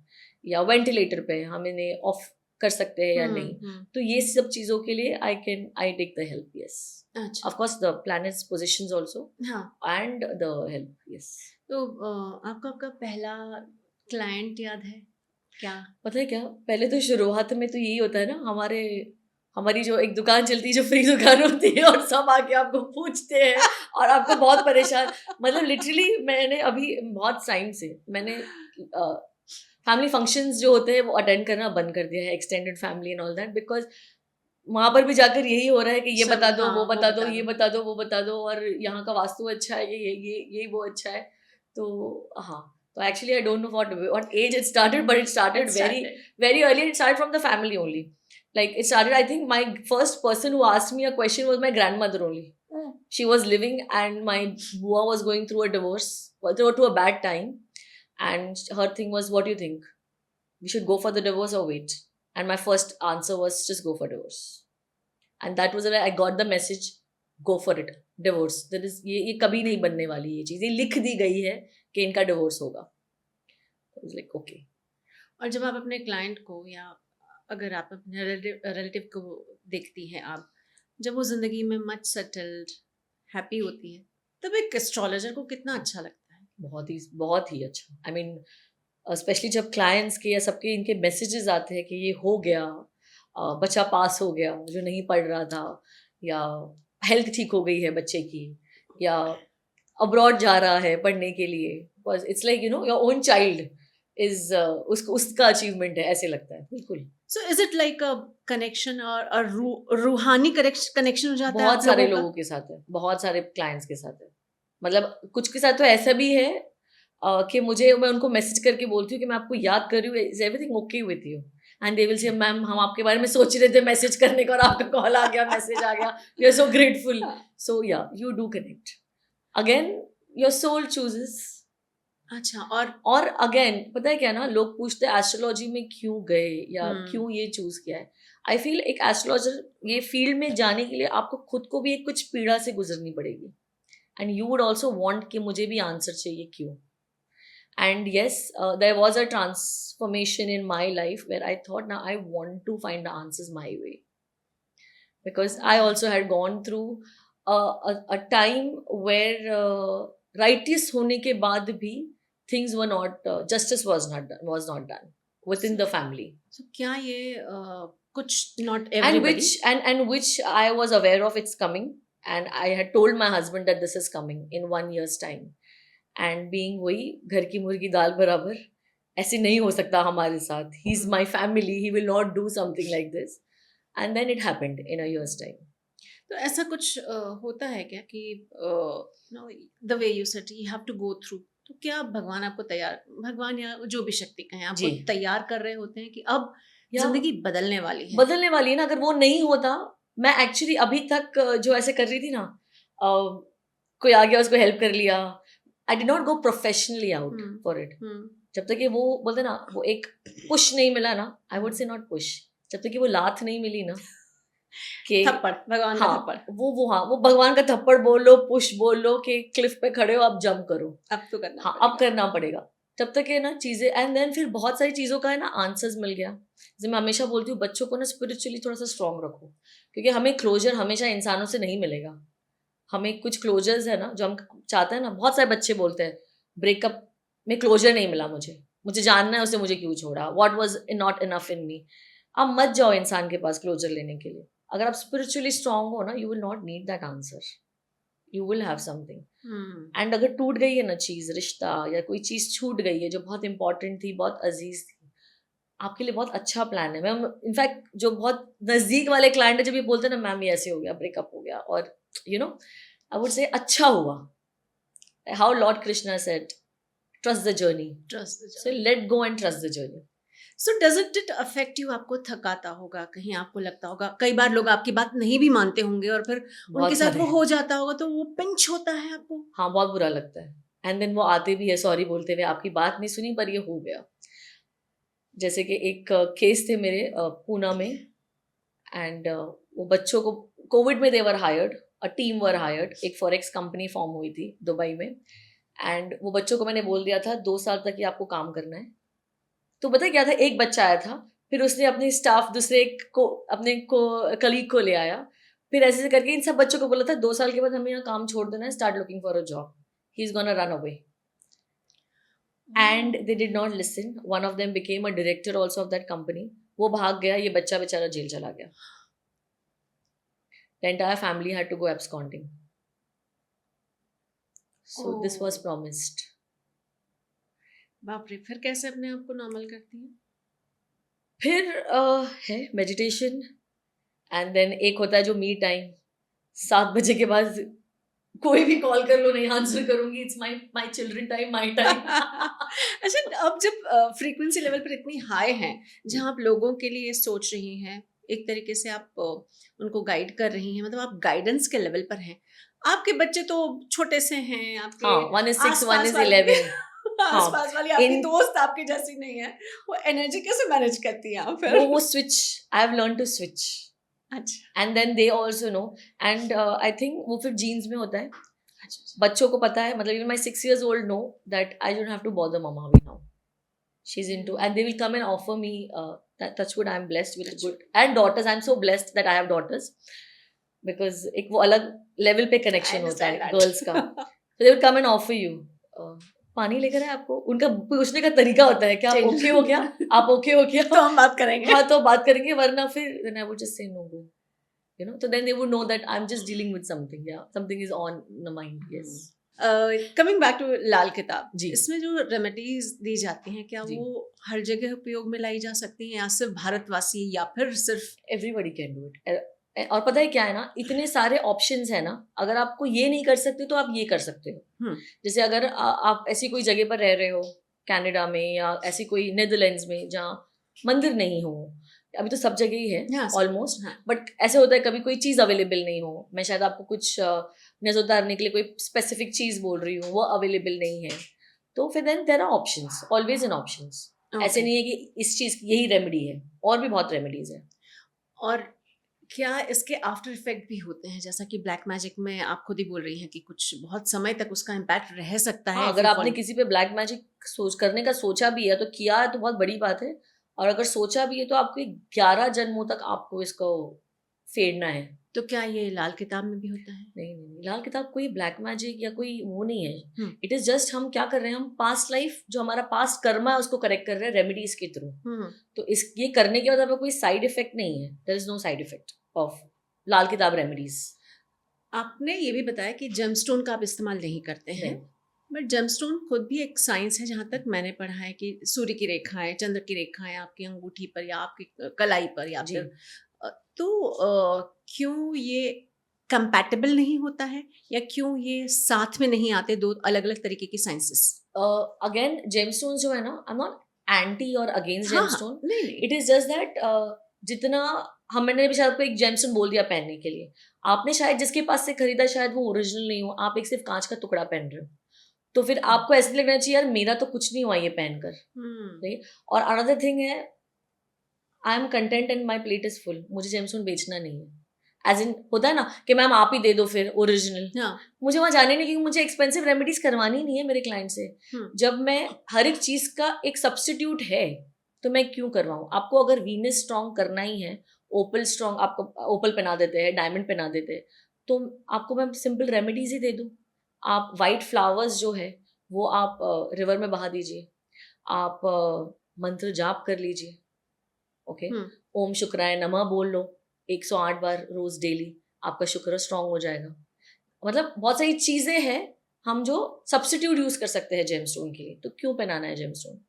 Speaker 1: या वेंटिलेटर पे है, हम इन्हें ऑफ कर सकते हैं या नहीं, तो ये सब चीज़ों के लिए I take the help, yes,
Speaker 2: अच्छा
Speaker 1: of course the planets positions also
Speaker 2: हाँ
Speaker 1: एंड द हेल्प, यस।
Speaker 2: तो आपका आपका पहला क्लाइंट याद है क्या?
Speaker 1: पता है क्या, पहले तो शुरुआत में तो यही होता है ना, हमारी जो एक दुकान चलती है, जो फ्री दुकान होती है, और सब आके आपको पूछते हैं और आपको बहुत परेशान, मतलब लिटरली मैंने अभी बहुत टाइम से मैंने फैमिली फंक्शंस जो होते हैं वो अटेंड करना बंद कर दिया है, extended family and all that, because वहां पर भी जाकर यही हो रहा है कि ये
Speaker 2: सब,
Speaker 1: बता दो,
Speaker 2: हाँ,
Speaker 1: वो
Speaker 2: वो
Speaker 1: बता दो,
Speaker 2: बता
Speaker 1: ये
Speaker 2: दो।
Speaker 1: बता दो, वो बता दो, और यहाँ का वास्तु अच्छा है, ये वो अच्छा है, तो हाँ, तो actually I don't know what age it started, but it started
Speaker 2: It
Speaker 1: very
Speaker 2: started.
Speaker 1: very early. It started from the family only. Like it started, I think my first person who asked me a question was my grandmother only. She was living and my bua was going through a divorce, through a bad time, and her thing was, what do you think? We should go for the divorce or wait? And my first answer was, just go for divorce. And that was where I got the message, go for it, divorce. There is ये कभी नहीं बनने वाली, ये चीज़ ये लिख दी गई है कि इनका डिवोर्स होगा. I was like, okay.
Speaker 2: और जब आप अपने क्लाइंट को या अगर आप अपने रिलेटिव को देखती हैं आप, जब वो जिंदगी में मच सेटल्ड हैप्पी होती है, तब एक एस्ट्रोलॉजर को कितना अच्छा लगता है?
Speaker 1: बहुत ही अच्छा. आई मीन स्पेशली जब क्लाइंट्स के या सबके इनके मैसेजेस आते हैं कि ये हो गया, बच्चा पास हो गया जो नहीं पढ़ रहा था, या हेल्थ ठीक हो गई है बच्चे की, या अब्रॉड जा रहा है पढ़ने के लिए, बस it's like your own child is उसका अचीवमेंट है, ऐसे लगता है बिल्कुल.
Speaker 2: So is it like a connection और रूहानी कनेक्शन हो जाता है
Speaker 1: बहुत
Speaker 2: आप
Speaker 1: सारे
Speaker 2: लोगों का?
Speaker 1: लोगों के साथ है, बहुत सारे क्लाइंट्स के साथ है, मतलब कुछ के साथ तो ऐसा भी है कि मैं उनको मैसेज करके बोलती हूँ कि मैं आपको याद कर रही हूँ, is everything okay with you, and they will say, ma'am हम आपके बारे में सोच रहे थे मैसेज करने का, और आपका कॉल आ गया, मैसेज आ गया, we are so grateful. So yeah you do connect. Again your soul chooses.
Speaker 2: अच्छा
Speaker 1: और अगेन पता है क्या ना, लोग पूछते हैं एस्ट्रोलॉजी में क्यों गए या क्यों ये चूज किया है. आई फील एक एस्ट्रोलॉजर ये फील्ड में जाने के लिए आपको खुद को भी एक कुछ पीड़ा से गुजरनी पड़ेगी, and you would also want कि मुझे भी आंसर चाहिए क्यों. And yes, there was a transformation in my life where I thought, now I want to find the answers my way, because I also had gone through a time where righteous hone ke baad bhi things were not, justice was not done within the family.
Speaker 2: So क्या ये कुछ not
Speaker 1: And
Speaker 2: everybody?
Speaker 1: which I was aware of it's coming, and I had told my husband that this is coming in 1 year's time. And being वही घर की मुर्गी दाल बराबर, ऐसे नहीं हो सकता हमारे साथ, he is my family, he will not do something like this, and then it happened in a year's time.
Speaker 2: तो ऐसा कुछ होता है क्या कि the way you said you have to go through, तो क्या भगवान आपको भगवान या जो भी शक्ति कहें आपको
Speaker 1: जी.
Speaker 2: तैयार कर रहे होते हैं कि अब
Speaker 1: या
Speaker 2: जिंदगी बदलने वाली
Speaker 1: है ना. अगर वो नहीं होता, मैं एक्चुअली अभी तक जो ऐसे कर रही थी ना, कोई आ गया उसको हेल्प कर लिया, I did not go professionally out for it. जब तक कि वो बोलते ना, वो एक पुश नहीं मिला ना, I would say not push, जब तक कि वो लात नहीं मिली ना कि
Speaker 2: थप्पड़, भगवान का थप्पड़,
Speaker 1: वो भगवान का थप्पड़ बोल लो, पुश बोल लो कि क्लिफ पे खड़े हो, अब जंप करो,
Speaker 2: अब तो करना
Speaker 1: हाँ अब करना पड़ेगा. तब तक है ना चीजें, एंड देन फिर बहुत सारी चीजों का है ना आंसर्स मिल गया. जैसे मैं हमेशा बोलती हूँ बच्चों को ना स्पिरिचुअली थोड़ा सा स्ट्रांग रखो, क्योंकि हमें क्लोजर हमेशा इंसानों से नहीं मिलेगा. हमें कुछ क्लोजर्स है ना जो हम चाहते हैं ना. बहुत सारे बच्चे बोलते हैं ब्रेकअप में क्लोजर नहीं मिला, मुझे जानना है उसे मुझे क्यों छोड़ा, what was not enough in me. अब मत जाओ इंसान के पास क्लोजर लेने के लिए. अगर आप स्पिरिचुअली स्ट्रांग हो ना, you will not need that answer, you will have something. And अगर टूट गई है ना चीज, रिश्ता या कोई चीज छूट गई है जो बहुत इंपॉर्टेंट थी, बहुत अजीज थी, आपके लिए बहुत अच्छा प्लान है. मैं इनफैक्ट जो बहुत नजदीक वाले क्लाइंट है, जब ये बोलते हैं ना मैम ये ऐसे हो गया, ब्रेकअप हो गया, और you know I would say अच्छा हुआ. How Lord Krishna said, trust the journey, so let go and trust the journey.
Speaker 2: So doesn't it affect you? आपको थकाता होगा, कहीं आपको लगता होगा, कई बार लोग आपकी बात नहीं भी मानते होंगे और फिर उनके साथ वो हो जाता होगा, तो वो पिंच होता है आपको?
Speaker 1: हाँ, बहुत बुरा लगता है. एंड देन वो आते भी है सॉरी बोलते हुए, आपकी बात नहीं सुनी पर ये हो गया. जैसे कि एक केस थे मेरे पूना में, एंड वो बच्चों को कोविड में they were hired, a team were hired, एक फॉरेक्स कंपनी फॉर्म हुई थी दुबई में, एंड वो बच्चों को मैंने बोल दिया था 2 साल तक ही आपको काम करना है। तो पता है क्या था, एक बच्चा आया था, फिर उसने अपनी स्टाफ दूसरे को अपने को कलीग को ले आया, फिर ऐसे करके इन सब बच्चों को बोला था 2 साल के बाद हमें यहाँ काम छोड़ देना है, start looking for a job, he is gonna run away. And they did not listen, one of them became a director also of that company, वो भाग गया, ये बच्चा बेचारा जेल चला गया। The entire family had to go absconding. So this was promised.
Speaker 2: बाप रे, फिर कैसे अपने आप को नॉर्मल करती हैं?
Speaker 1: फिर है मेडिटेशन, एंड देन एक होता है जो मी टाइम, 7 बजे के बाद कोई भी कॉल कर लो नहीं आंसर करूंगी, it's my children time, my time.
Speaker 2: अच्छा, अब जब फ्रीक्वेंसी लेवल पर इतनी हाई है, जहाँ आप लोगों के लिए सोच रही हैं, एक तरीके से आप उनको गाइड कर रही हैं, मतलब आप गाइडेंस के लेवल पर हैं। आपके बच्चे तो छोटे से हैं, आपके
Speaker 1: हाँ, 1 is 6, 1 is
Speaker 2: आसपास वाली
Speaker 1: 11।
Speaker 2: आसपास वाली आपकी दोस्त आपकी जैसी नहीं है, वो एनर्जी कैसे मैनेज करती हैं आप फिर?
Speaker 1: वो switch, I have learn to switch,
Speaker 2: अच्छा,
Speaker 1: and then they also know, and I think वो फिर जीन्स में होता है। बच्चों को पता है, मतलब even my 6 years old know that I don't have to bother mama now. She's into, and they will come and offer me, touch wood, I'm blessed with good, and daughters, I'm so blessed that I have daughters, because एक वो अलग level पे connection होता है girls का। So they will come and offer you, पानी लेकर आए आपको, उनका पूछने का तरीका होता है, क्या आप ओके हो क्या, आप ओके हो क्या,
Speaker 2: तो हम बात करेंगे।
Speaker 1: हाँ तो बात करेंगे, वरना फिर then I would just say no go, you know, so then they would know that I'm just dealing with something, yeah, something is on the mind, yes.
Speaker 2: Coming back to Lal Kitab
Speaker 1: ji,
Speaker 2: इसमें जो रेमेडीज दी जाती हैं, क्या
Speaker 1: जी,
Speaker 2: वो हर जगह उपयोग में लाई जा सकती हैं, या सिर्फ भारतवासी, या फिर सिर्फ
Speaker 1: everybody can do it. और पता है क्या है ना, इतने सारे ऑप्शंस है ना, अगर आपको ये नहीं कर सकते तो आप ये कर सकते हो। जैसे अगर आप ऐसी कोई जगह पर रह रहे हो, कनाडा में या ऐसी कोई नेदरलैंड्स में जहाँ मंदिर नहीं हो, अभी तो सब जगह ही है ऑलमोस्ट, बट ऐसे होता है कभी कोई चीज अवेलेबल नहीं हो, मैं शायद आपको कुछ नजर उतारने के लिए कोई स्पेसिफिक चीज बोल रही हूँ, वो अवेलेबल नहीं है, तो फिर then there are options, always an options. ऐसे नहीं है कि इस चीज की यही रेमेडी है, और भी बहुत रेमेडीज है।
Speaker 2: और क्या इसके आफ्टर इफेक्ट भी होते हैं, जैसा कि ब्लैक मैजिक में आप खुद ही बोल रही हैं कि कुछ बहुत समय तक उसका इम्पैक्ट रह सकता है?
Speaker 1: हाँ, अगर आपने किसी पे ब्लैक मैजिक करने का सोचा भी है तो किया है तो बहुत बड़ी बात है, और अगर सोचा भी है तो आपको 11 जन्मों तक आपको इसको फेरना है।
Speaker 2: तो क्या ये लाल किताब में भी होता है?
Speaker 1: नहीं, लाल किताब कोई ब्लैक मैजिक या कोई वो नहीं है, इट इज जस्ट हम क्या कर रहे हैं, हम पास्ट लाइफ जो हमारा पास्ट कर्मा है उसको करेक्ट कर रहे हैं रेमेडीज के थ्रू। तो इस ये करने के बाद आपको कोई साइड इफेक्ट नहीं है, there is no side effect of Lal Kitab remedies.
Speaker 2: आपने ये भी बताया कि जेमस्टोन का आप इस्तेमाल नहीं करते हैं, बट जेमस्टोन खुद भी एक साइंस है, जहाँ तक मैंने पढ़ा है कि सूर्य की रेखाएं, चंद्र की रेखाएं आपकी अंगूठी पर या आपकी कलाई पर, या फिर तो क्यों ये कंपैटिबल नहीं होता है, या क्यों ये साथ में नहीं आते, दो अलग अलग तरीके की साइंसेस?
Speaker 1: अगेन जेमस्टोन जो है ना, आई एम नॉट एंटी और अगेंस्ट जेमस्टोन,
Speaker 2: नहीं,
Speaker 1: इट इज जस्ट दैट जितना मैंने भी शायद आपको एक जेमस्टोन बोल दिया पहनने के लिए, आपने शायद जिसके पास से खरीदा शायद वो ओरिजिनल नहीं हो, आप एक सिर्फ कांच का टुकड़ा पहन रहे हो, तो फिर आपको ऐसे लगना चाहिए यार मेरा तो कुछ नहीं हुआ ये पहनकर, राइट। और अनदर थिंग है, I am content and my plate is full, मुझे जेमस्टोन बेचना नहीं है, एज इन होता है ना कि मैम आप ही दे दो फिर ओरिजिनल, मुझे वहां जाने नहीं, क्योंकि मुझे एक्सपेंसिव रेमेडीज करवानी नहीं है मेरे क्लाइंट से। जब मैं हर एक चीज का एक सब्स्टिट्यूट है तो मैं क्यों करवाऊँ? आपको अगर वीनस स्ट्रॉन्ग करना ही है, ओपल स्ट्रॉन्ग, आपको ओपल पहना देते हैं, डायमंड पहना देते हैं, तो आपको मैं सिंपल रेमेडीज ही दे दूँ। आप वाइट फ्लावर्स जो है वो आप रिवर में बहा दीजिए, आप मंत्र जाप कर लीजिए, ओके, ओम शुक्राय नमः बोल लो 108 बार रोज डेली, आपका शुक्र स्ट्रॉन्ग हो जाएगा। मतलब बहुत सारी चीजें हैं हम जो सब्स्टिट्यूट यूज कर सकते हैं जेमस्टोन के लिए, तो क्यों पहनाना है जेमस्टोन?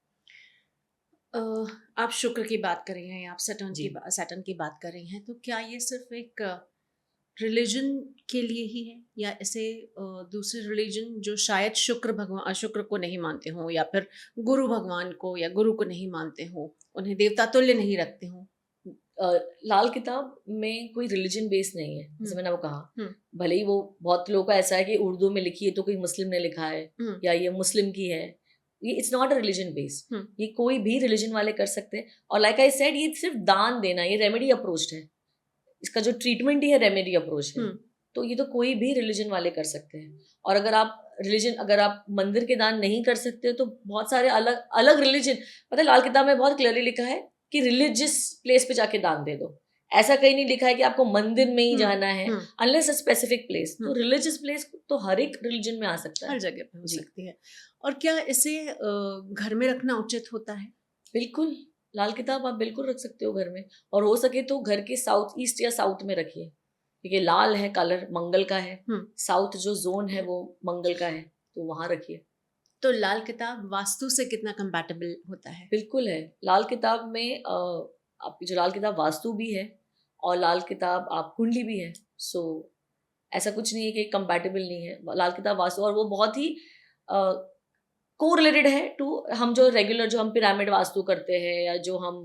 Speaker 2: आप शुक्र की बात कर रही हैं, आप सैटर्न की बात कर रही हैं, तो क्या ये सिर्फ एक रिलीजन के लिए ही है, या ऐसे दूसरे रिलीजन जो शायद शुक्र को नहीं मानते हों, या फिर गुरु भगवान को या गुरु को नहीं मानते हों, उन्हें देवता तुल्य नहीं रखते हों?
Speaker 1: लाल किताब में कोई रिलीजन बेस नहीं है, जैसे मैंने वो कहा, भले ही वो बहुत लोगों का ऐसा है कि उर्दू में लिखी है तो कोई मुस्लिम ने लिखा है, या ये मुस्लिम की है, ये it's not a religion base, ये कोई भी रिलीजन वाले कर सकते हैं। और लाइक आई सेड, ये सिर्फ दान देना, ये रेमेडी अप्रोच है, इसका जो ट्रीटमेंट ही है रेमेडी अप्रोच है,
Speaker 2: हम्म,
Speaker 1: तो ये तो कोई भी रिलीजन वाले कर सकते हैं। और अगर आप मंदिर के दान नहीं कर सकते हो तो बहुत सारे अलग अलग रिलीजन, पता है लाल किताब में बहुत क्लियरली लिखा है कि रिलीजियस प्लेस पे जाके दान दे दो। ऐसा कहीं नहीं लिखा है कि आपको मंदिर में ही जाना है, अनलेस अ स्पेसिफिक प्लेस। तो रिलीजियस प्लेस तो हर एक रिलीजन में आ सकता है,
Speaker 2: हर जगह पे हो
Speaker 1: जी।
Speaker 2: सकती है। और क्या इसे घर में रखना उचित होता है?
Speaker 1: बिल्कुल, लाल किताब आप बिल्कुल रख सकते हो घर में, और हो सके तो घर के साउथ ईस्ट या साउथ में रखिए, क्योंकि लाल है कलर मंगल का है, साउथ जो जोन है वो मंगल का है, तो वहां रखिए।
Speaker 2: तो लाल किताब वास्तु से कितना कंपैटिबल होता है?
Speaker 1: बिल्कुल है। लाल किताब में आपकी जो लाल किताब वास्तु भी है और लाल किताब आप कुंडली भी है। सो ऐसा कुछ नहीं है कि कंपैटिबल नहीं है। लाल किताब वास्तु, और वो बहुत ही कोरिलेटेड है टू हम जो रेगुलर जो हम पिरामिड वास्तु करते हैं, या जो हम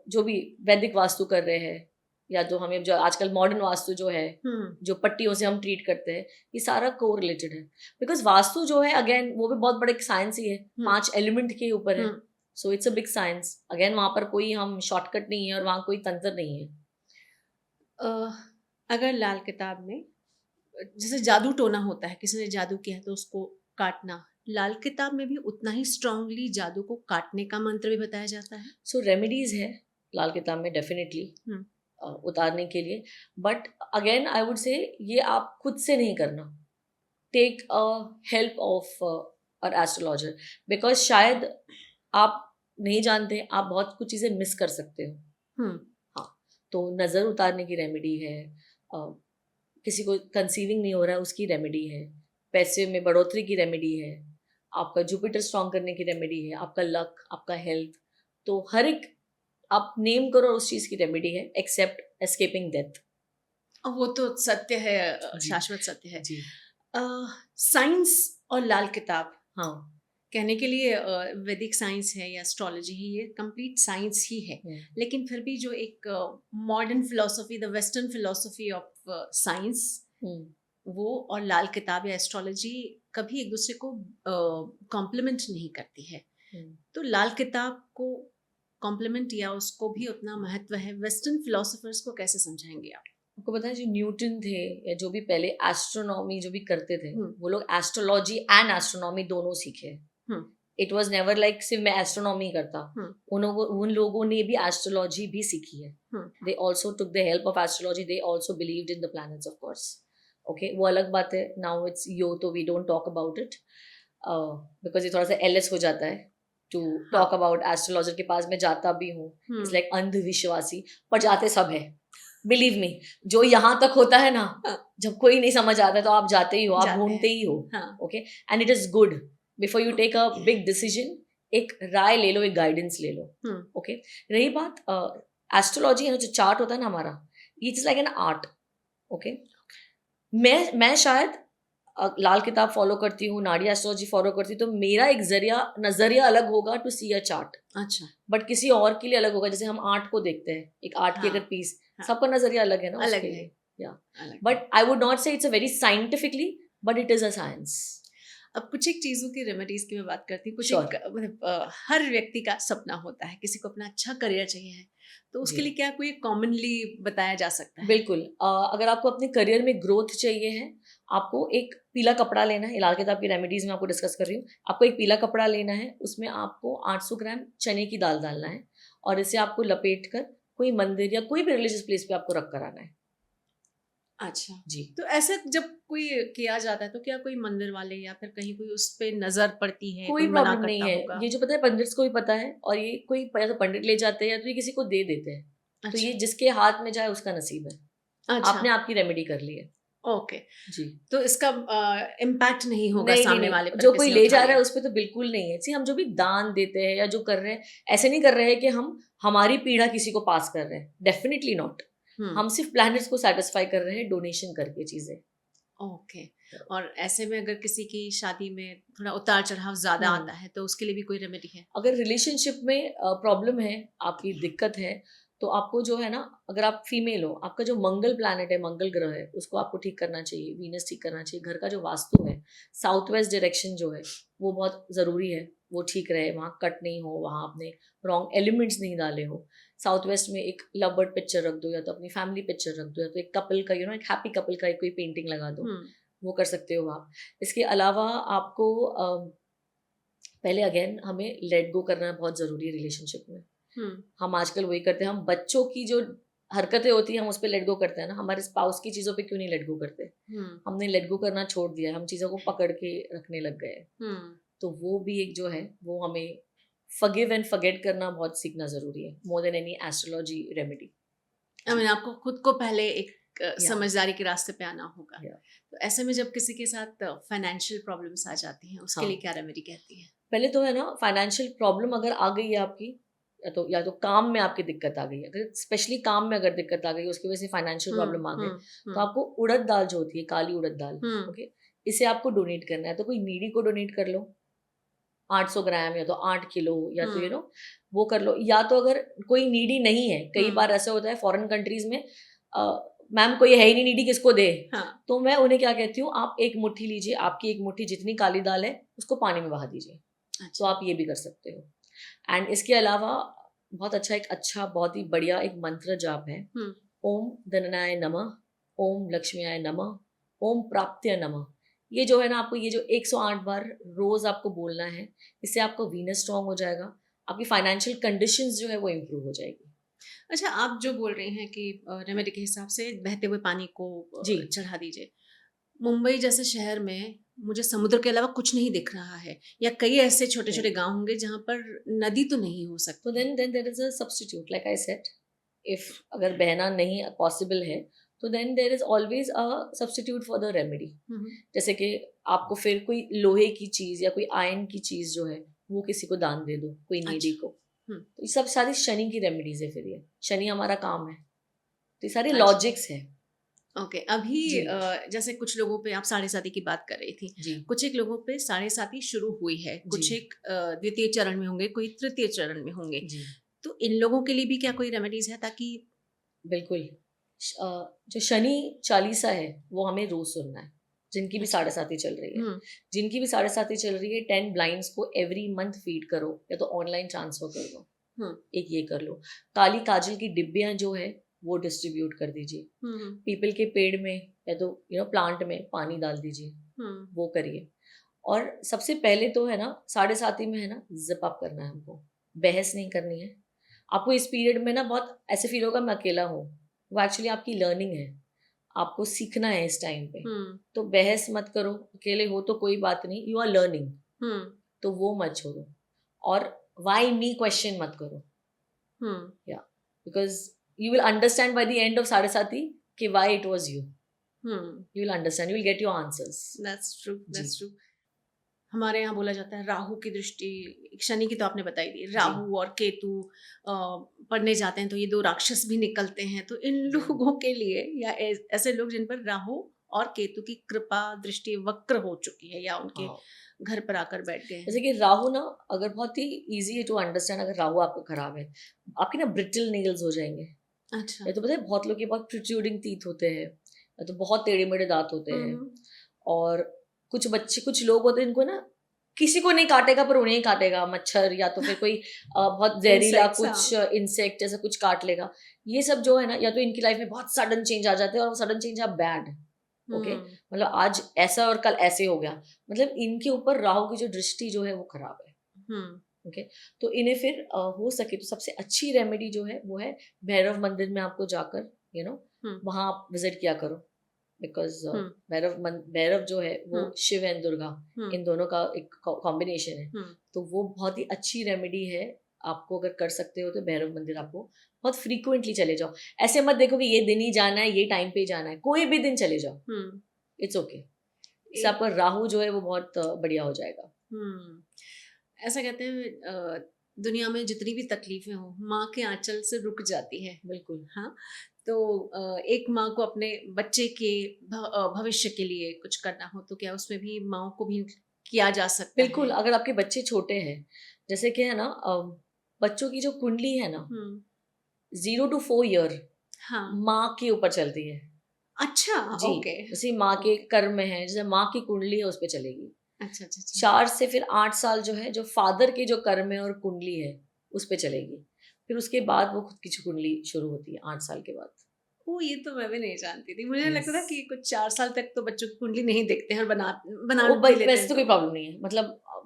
Speaker 1: जो भी वैदिक वास्तु कर रहे हैं, या जो हमें जो आजकल मॉडर्न वास्तु जो है, जो पट्टियों से हम ट्रीट करते हैं, ये सारा कोरिलेटेड है। बिकॉज वास्तु जो है अगेन वो भी बहुत बड़ा एक साइंस ही है, 5 एलिमेंट के ऊपर है। So it's a big science. Again वहां पर कोई हम शॉर्टकट नहीं है और वहां कोई तंत्र नहीं है।
Speaker 2: अगर लाल किताब में जैसे जादू टोना होता है, किसी ने जादू किया तो उसको काटना, लाल किताब में भी उतना ही स्ट्रांगली जादू को काटने का मंत्र भी बताया जाता है?
Speaker 1: सो रेमेडीज है लाल किताब में डेफिनेटली उतारने के लिए, but again I would say ये आप खुद से नहीं करना, टेक अ हेल्प ऑफ और एस्ट्रोलॉजर, बिकॉज शायद आप नहीं जानते, आप बहुत कुछ चीज़ें मिस कर सकते हो। हाँ, तो नज़र उतारने की रेमेडी है, किसी को कंसीविंग नहीं हो रहा है उसकी रेमेडी है, पैसे में बढ़ोतरी की रेमेडी है, आपका जुपिटर स्ट्रॉन्ग करने की रेमेडी है, आपका लक, आपका हेल्थ, तो हर एक आप नेम करो उस चीज़ की रेमेडी है, एक्सेप्ट एस्केपिंग डेथ।
Speaker 2: वो तो सत्य है, शाश्वत सत्य है जी। साइंस और लाल किताब,
Speaker 1: हाँ,
Speaker 2: कहने के लिए वैदिक साइंस है या एस्ट्रोलॉजी है, ये कंप्लीट साइंस ही है, लेकिन फिर भी जो एक modern philosophy, the western philosophy of science, वो और लाल किताब या एस्ट्रोलॉजी कभी एक दूसरे को कॉम्प्लीमेंट नहीं करती है। तो लाल किताब को कॉम्प्लीमेंट या उसको भी उतना महत्व है, वेस्टर्न फिलोसफर्स को कैसे समझाएंगे आप?
Speaker 1: आपको पता है जो न्यूटन थे या जो भी पहले एस्ट्रोनॉमी जो भी करते थे, वो लोग एस्ट्रोलॉजी एंड एस्ट्रोनॉमी दोनों सीखे। इट वॉज नेवर लाइक सिर्फ मैं एस्ट्रोनॉमी करता, उन लोगों ने भी एस्ट्रोलॉजी भी सीखी है। They also took the help of astrology, they also believed in the planets of course. Okay, वो अलग बात है। नाउ इट्स यो, तो we don't talk about it because ये थोड़ा सा एलएस हो जाता है टू टॉक अबाउट एस्ट्रोलॉजर के पास मैं जाता भी हूँ, इट्स लाइक अंधविश्वासी, पर जाते सब है, बिलीव मी। जो यहाँ तक होता है ना, जब कोई नहीं समझ आता तो आप जाते ही हो, आप ढूंढते ही हो। Okay, and it is good. Before you take a big decision, एक राय ले लो, एक गाइडेंस ले लो। ओके, रही बात एस्ट्रोलॉजी है, जो चार्ट होता है ना हमारा, it is like an art. Okay, मैं शायद लाल किताब फॉलो करती हूँ, नाड़ी एस्ट्रोलॉजी फॉलो करती हूँ, तो मेरा एक नजरिया अलग होगा टू सी अ चार्ट।
Speaker 2: अच्छा,
Speaker 1: बट किसी और के लिए अलग होगा। जैसे हम आर्ट को देखते हैं, एक आर्ट की अगर पीस, सबका नजरिया अलग है ना,
Speaker 2: अलग
Speaker 1: उसके
Speaker 2: है।
Speaker 1: लिए। या बट आई वुड नॉट से it's a very scientifically, but it is a science.
Speaker 2: अब कुछ एक चीज़ों की रेमेडीज की मैं बात करती हूँ। कुछ
Speaker 1: Sure.
Speaker 2: मतलब हर व्यक्ति का सपना होता है, किसी को अपना अच्छा करियर चाहिए है, तो उसके लिए क्या कोई कॉमनली बताया जा सकता है?
Speaker 1: बिल्कुल, अगर आपको अपने करियर में ग्रोथ चाहिए है, आपको एक पीला कपड़ा लेना है। लाल किताब की रेमेडीज में आपको डिस्कस कर रही हूँ। आपको एक पीला कपड़ा लेना है, उसमें आपको 800 ग्राम चने की दाल डालना है, और इसे आपको लपेट कर कोई मंदिर या कोई भी रिलीजियस प्लेस पे आपको रख कर आना है।
Speaker 2: अच्छा
Speaker 1: जी।
Speaker 2: तो ऐसा जब कोई किया जाता है तो क्या कोई मंदिर वाले या फिर कहीं कोई उस पे नजर पड़ती है,
Speaker 1: कोई
Speaker 2: मना
Speaker 1: प्रॉब्लम नहीं
Speaker 2: करता
Speaker 1: है।
Speaker 2: होगा?
Speaker 1: ये जो पता है पंडित्स को भी पता है, और ये कोई या तो पंडित ले जाते हैं या तो ये किसी को दे देते हैं। तो
Speaker 2: अच्छा,
Speaker 1: ये जिसके हाथ में जाए उसका नसीब है।
Speaker 2: अच्छा,
Speaker 1: आपने आपकी रेमेडी कर ली है।
Speaker 2: ओके,
Speaker 1: जी।
Speaker 2: तो इसका इम्पैक्ट नहीं होगा
Speaker 1: नहीं,
Speaker 2: सामने
Speaker 1: नहीं,
Speaker 2: वाले पर,
Speaker 1: जो कोई
Speaker 2: किसी ने
Speaker 1: ले
Speaker 2: उठा
Speaker 1: जा रहा
Speaker 2: लिया।
Speaker 1: है उस पे तो बिल्कुल नहीं है। हम जो भी दान देते हैं या जो कर रहे हैं, ऐसे नहीं कर रहे हैं कि हम हमारी पीड़ा किसी को पास कर रहे हैं। Definitely not. हम सिर्फ प्लैनेट्स को सेटिस्फाई कर रहे हैं डोनेशन करके चीजें।
Speaker 2: ओके, और ऐसे में अगर किसी की शादी में थोड़ा उतार चढ़ाव ज्यादा आता है तो उसके लिए भी कोई रेमेडी है?
Speaker 1: अगर रिलेशनशिप में प्रॉब्लम है, आपकी दिक्कत है, तो आपको जो है ना, अगर आप फीमेल हो, आपका जो मंगल प्लैनेट है, मंगल ग्रह है, उसको आपको ठीक करना चाहिए, वीनस ठीक करना चाहिए। घर का जो वास्तु है, साउथ वेस्ट डायरेक्शन जो है वो बहुत ज़रूरी है, वो ठीक रहे, वहाँ कट नहीं हो, वहाँ आपने रॉन्ग एलिमेंट्स नहीं डाले हो। साउथ वेस्ट में एक लव बर्ड पिक्चर रख दो, या तो अपनी फैमिली पिक्चर रख दो, या तो एक कपल का एक हैप्पी कपल का एक कोई पेंटिंग लगा दो, वो कर सकते हो आप। इसके अलावा आपको पहले अगेन हमें लेट गो करना बहुत ज़रूरी है रिलेशनशिप में। हम आजकल वही करते हैं, हम बच्चों की जो हरकतें होती हैं हम उस पर लेट गो करते हैं ना, हमारे स्पाउस की चीज़ों पे क्यों नहीं लेट गो करते? हमने लेट गो करना छोड़ दिया है, हम चीज़ों को पकड़ के रखने लग गए हैं। तो वो भी एक जो है वो हमें फॉरगिव एंड फॉरगेट करना बहुत सीखना ज़रूरी है, more than any astrology remedy.
Speaker 2: I mean आपको खुद को पहले एक समझदारी के रास्ते पे आना होगा। तो ऐसे में जब किसी के साथ फाइनेंशियल प्रॉब्लम्स आ जाती हैं, उसके लिए क्या रेमेडी कहती है?
Speaker 1: पहले तो है ना, फाइनेंशियल प्रॉब्लम अगर आ गई है आपकी, या तो काम में आपकी दिक्कत आ गई है, अगर स्पेशली काम में अगर दिक्कत आ गई, उसकी वजह से फाइनेंशियल प्रॉब्लम आ गई, तो आपको उड़द दाल जो होती है, काली उड़द दाल, ओके, इसे आपको डोनेट करना है। तो कोई नीडी को डोनेट कर लो 800 ग्राम, या तो 8 किलो, या तो वो कर लो। या तो अगर कोई नीडी नहीं है, कई बार ऐसा होता है फॉरेन कंट्रीज में, मैम कोई है ही नहीं नीडी, किसको दे? तो मैं उन्हें क्या कहती हूँ, आप एक मुट्ठी लीजिए, आपकी एक मुट्ठी जितनी काली दाल है उसको पानी में बहा दीजिए। तो आप ये भी कर सकते हो। एंड इसके अलावा बहुत ही बढ़िया एक मंत्र जाप है, ओम धननाय नमः, ओम लक्ष्मीयाय नमः, ओम प्राप्त्य नमः। ये जो है ना, आपको ये जो 108 बार रोज आपको बोलना है, इससे आपको वीनस स्ट्रांग हो जाएगा, आपकी फाइनेंशियल कंडीशंस जो है वो इम्प्रूव हो जाएगी।
Speaker 2: अच्छा, आप जो बोल रहे हैं कि रेमेडी के हिसाब से बहते हुए पानी को चढ़ा दीजिए, मुंबई जैसे शहर में मुझे समुद्र के अलावा कुछ नहीं दिख रहा है, या कई ऐसे छोटे छोटे गांव होंगे जहां पर नदी तो नहीं हो सकती।
Speaker 1: तो then there is a substitute, like I said, if अगर बहना नहीं पॉसिबल है तो then there is always a substitute for the remedy. जैसे कि आपको फिर कोई लोहे की चीज या कोई आयरन की चीज जो है वो किसी को दान दे दो, कोई नीडी को। तो ये सब सारी शनि की रेमेडीज है, फिर ये शनि हमारा काम है, तो ये सारे लॉजिक्स है।
Speaker 2: ओके, अभी जैसे कुछ लोगों पे आप साढ़े साती की बात कर रही थी, कुछ एक लोगों पे साढ़े साती शुरू हुई है, कुछ एक द्वितीय चरण में होंगे, कोई तृतीय चरण में होंगे, तो इन लोगों के लिए भी क्या कोई रेमेडीज है ताकि?
Speaker 1: बिल्कुल, जो शनि चालीसा है वो हमें रोज सुनना है, जिनकी भी साढ़े साती चल रही है, जिनकी भी साढ़े साती चल रही है, 10 ब्लाइंड्स को एवरी मंथ फीड करो, या तो ऑनलाइन ट्रांसफर कर दो, एक ये कर लो। काली काजल की डिब्बियां जो है वो डिस्ट्रीब्यूट कर दीजिए, पीपल के पेड़ में या तो प्लांट में पानी डाल दीजिए, वो करिए। और सबसे पहले तो है ना, साढ़े साती में है ना, जिप अप करना है हमको, बहस नहीं करनी है। आपको इस पीरियड में ना बहुत ऐसे फील होगा मैं अकेला हूँ, वो एक्चुअली आपकी लर्निंग है, आपको सीखना है इस टाइम पे। तो बहस मत करो, अकेले हो तो कोई बात नहीं, यू आर लर्निंग, तो वो मत छोड़ो। और वाई मी क्वेश्चन मत करो, या because you will understand by the end of Sadhe Sati कि why it was you. You will understand, you will get your answers.
Speaker 2: That's true, that's true. हमारे यहाँ बोला जाता है राहु की दृष्टि, शनि की तो आपने बताई दी, राहु और केतु पढ़ने जाते हैं तो ये दो राक्षस भी निकलते हैं। तो इन लोगों के लिए, या ऐसे लोग जिन पर राहु और केतु की कृपा दृष्टि वक्र हो चुकी है, या उनके घर पर आकर बैठ गए हैं,
Speaker 1: जैसे कि राहु ना, अगर बहुत ही इजी है टू अंडरस्टैंड, अगर राहु आपका खराब है, आपके ना ब्रिटल नेल्स हो जाएंगे।
Speaker 2: अच्छा,
Speaker 1: ये तो पता है बहुत लोग के बहुत प्रोट्रूडिंग टीथ होते हैं, या तो बहुत टेढ़े मेढ़े दांत होते हैं। और कुछ लोग होते हैं, इनको ना किसी को नहीं काटेगा पर उन्हें ही काटेगा, मच्छर या तो फिर कोई बहुत जहरीला कुछ इंसेक्ट जैसा कुछ काट लेगा। ये सब जो है ना, या तो इनकी लाइफ में बहुत सडन चेंज आ जाते हैं, और वो सडन चेंज आ बैड, ओके, मतलब आज ऐसा और कल ऐसे हो गया, मतलब इनके ऊपर राहु की जो दृष्टि जो है वो खराब है। ओके, तो इन्हें फिर हो सके तो सबसे अच्छी रेमेडी जो है वो है भैरव मंदिर में आपको जाकर वहां आप विजिट किया करो, बिकॉज भैरव जो है वो शिव एंड दुर्गा इन दोनों का एक कॉम्बिनेशन है, तो वो बहुत ही अच्छी रेमेडी है। आपको अगर कर सकते हो तो भैरव मंदिर आपको बहुत फ्रीक्वेंटली चले जाओ, ऐसे मत देखो कि ये दिन ही जाना है, ये टाइम पे जाना है, कोई भी दिन चले जाओ, इट्स ओके, इससे आपका राहु जो है वो बहुत बढ़िया हो जाएगा।
Speaker 2: ऐसा कहते हैं दुनिया में जितनी भी तकलीफें हो माँ के आंचल से रुक जाती है।
Speaker 1: बिल्कुल,
Speaker 2: हाँ, तो एक माँ को अपने बच्चे के भविष्य के लिए कुछ करना हो तो क्या उसमें भी माँ को भी किया जा सकता है?
Speaker 1: बिल्कुल, अगर आपके बच्चे छोटे हैं, जैसे कि है ना, बच्चों की जो कुंडली है ना, 0 to 4 ईयर
Speaker 2: हाँ,
Speaker 1: माँ के ऊपर चलती है
Speaker 2: अच्छा,
Speaker 1: जी।
Speaker 2: ओके,
Speaker 1: जैसे माँ के
Speaker 2: ओके,
Speaker 1: कर्म है, जैसे माँ की कुंडली है उस पे चलेगी।
Speaker 2: अच्छा, अच्छा, अच्छा।
Speaker 1: 4 से फिर 8 साल जो है, जो फादर के जो कर्म है और कुंडली है उस पे चलेगी। फिर उसके बाद वो खुद की कुंडली शुरू होती है 8 साल के बाद।
Speaker 2: ओह! ये तो मैं भी नहीं जानती थी। मुझे लगता था
Speaker 1: यस।
Speaker 2: कि कुछ 4 साल तक तो बच्चों की कुंडली नहीं देखते हैं और बना
Speaker 1: वो
Speaker 2: भी लेते
Speaker 1: वैसे
Speaker 2: हैं
Speaker 1: तो
Speaker 2: तो।
Speaker 1: कोई प्रॉब्लम नहीं है।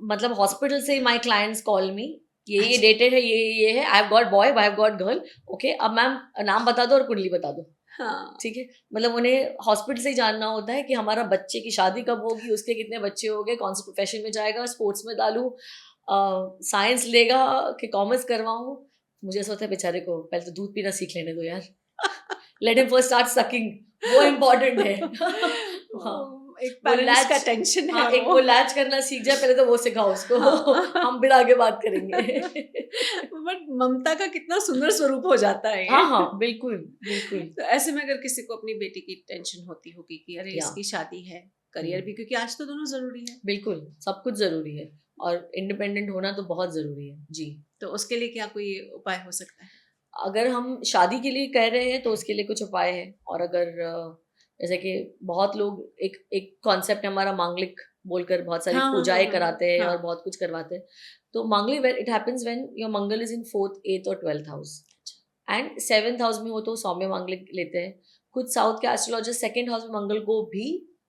Speaker 1: मतलब हॉस्पिटल से माय क्लाइंट्स कॉल मी, ये
Speaker 2: अच्छा,
Speaker 1: डेटेड है, ये है, I have got boy, I have got girl. Okay, अब मैम नाम बता दो और कुंडली बता दो।
Speaker 2: हाँ,
Speaker 1: ठीक है? मतलब उन्हें हॉस्पिटल से ही जानना होता है कि हमारा बच्चे की शादी कब होगी, उसके कितने बच्चे हो गए, कौन से प्रोफ़ेशन में जाएगा, स्पोर्ट्स में डालूँ, साइंस लेगा कि कॉमर्स करवाऊँ। मुझे ऐसा होता है बेचारे को पहले तो दूध पीना सीख लेने दो यार। Let him first start sucking, वो इम्पोर्टेंट है। हाँ,
Speaker 2: एक
Speaker 1: वो
Speaker 2: पेरेंट्स का
Speaker 1: लैच,
Speaker 2: टेंशन
Speaker 1: हाँ,
Speaker 2: है
Speaker 1: एक
Speaker 2: वो।
Speaker 1: वो लैच करना सीख जाए पहले तो वो सिखाओ उसको।
Speaker 2: हाँ।
Speaker 1: हम फिर आगे बात करेंगे।
Speaker 2: बट ममता का कितना सुंदर स्वरूप हो जाता है ये।
Speaker 1: हाँ, हाँ, बिल्कुल, बिल्कुल।
Speaker 2: तो ऐसे में अगर किसी को अपनी बेटी की टेंशन होती होगी कि अरे
Speaker 1: या
Speaker 2: इसकी शादी है, करियर
Speaker 1: हुँ।
Speaker 2: भी, क्योंकि आज तो दोनों ज़रूरी है।
Speaker 1: बिल्कुल, सब कुछ ज़रूरी है और इंडिपेंडेंट होना तो बहुत ज़रूरी है। जी।
Speaker 2: तो उसके लिए क्या कोई उपाय हो सकता है?
Speaker 1: अगर हम शादी के लिए कह रहे हैं तो उसके लिए कुछ उपाय है, और अगर जैसे कि बहुत लोग एक एक कॉन्सेप्ट है हमारा मांगलिक बोलकर बहुत सारी
Speaker 2: हाँ, हाँ, हाँ,
Speaker 1: पूजाएँ
Speaker 2: हाँ, हाँ।
Speaker 1: कराते हैं और
Speaker 2: हाँ,
Speaker 1: बहुत कुछ करवाते हैं। तो मांगलिक when it happens when your Mangal is in 4th, 8th और 12th house and 7th house में हो तो सौम्य मांगलिक लेते हैं। कुछ साउथ के एस्ट्रोलॉजर्स 2nd हाउस में मंगल को भी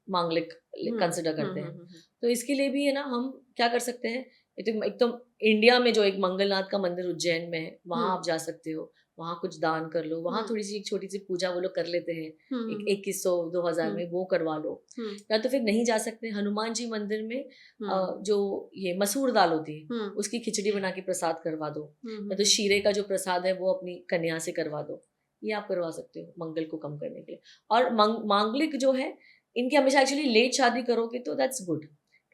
Speaker 1: मांगलिक
Speaker 2: हुँ,
Speaker 1: कंसिडर
Speaker 2: हुँ,
Speaker 1: करते
Speaker 2: हुँ,
Speaker 1: हैं।
Speaker 2: हुँ, हुँ।
Speaker 1: तो इसके लिए भी है ना, हम क्या कर सकते हैं, एक तो इंडिया में जो एक मंगलनाथ का मंदिर उज्जैन में है,
Speaker 2: हुँ,
Speaker 1: वहाँ आप जा सकते हो। वहाँ कुछ दान कर लो, वहाँ
Speaker 2: हुँ,
Speaker 1: थोड़ी-सी एक छोटी-सी पूजा वो लोग कर लेते हैं।
Speaker 2: हुँ,
Speaker 1: एक
Speaker 2: हुँ,
Speaker 1: 2100-2000
Speaker 2: हुँ,
Speaker 1: में वो करवा लो।
Speaker 2: हुँ,
Speaker 1: या तो फिर नहीं जा सकते, हनुमान जी मंदिर में
Speaker 2: हुँ,
Speaker 1: जो ये मसूर दाल होती है,
Speaker 2: हुँ,
Speaker 1: उसकी खिचड़ी बना के प्रसाद करवा दो।
Speaker 2: हुँ,
Speaker 1: या
Speaker 2: हुँ,
Speaker 1: तो
Speaker 2: हुँ।
Speaker 1: शीरे का जो प्रसाद है वो अपनी कन्या से करवा दो। ये आप करवा सकते हो मंगल को कम करने के लिए। और मांगलिक जो है, इनकी हमेशा एक्चुअली लेट शादी करोगे तो दैट्स गुड।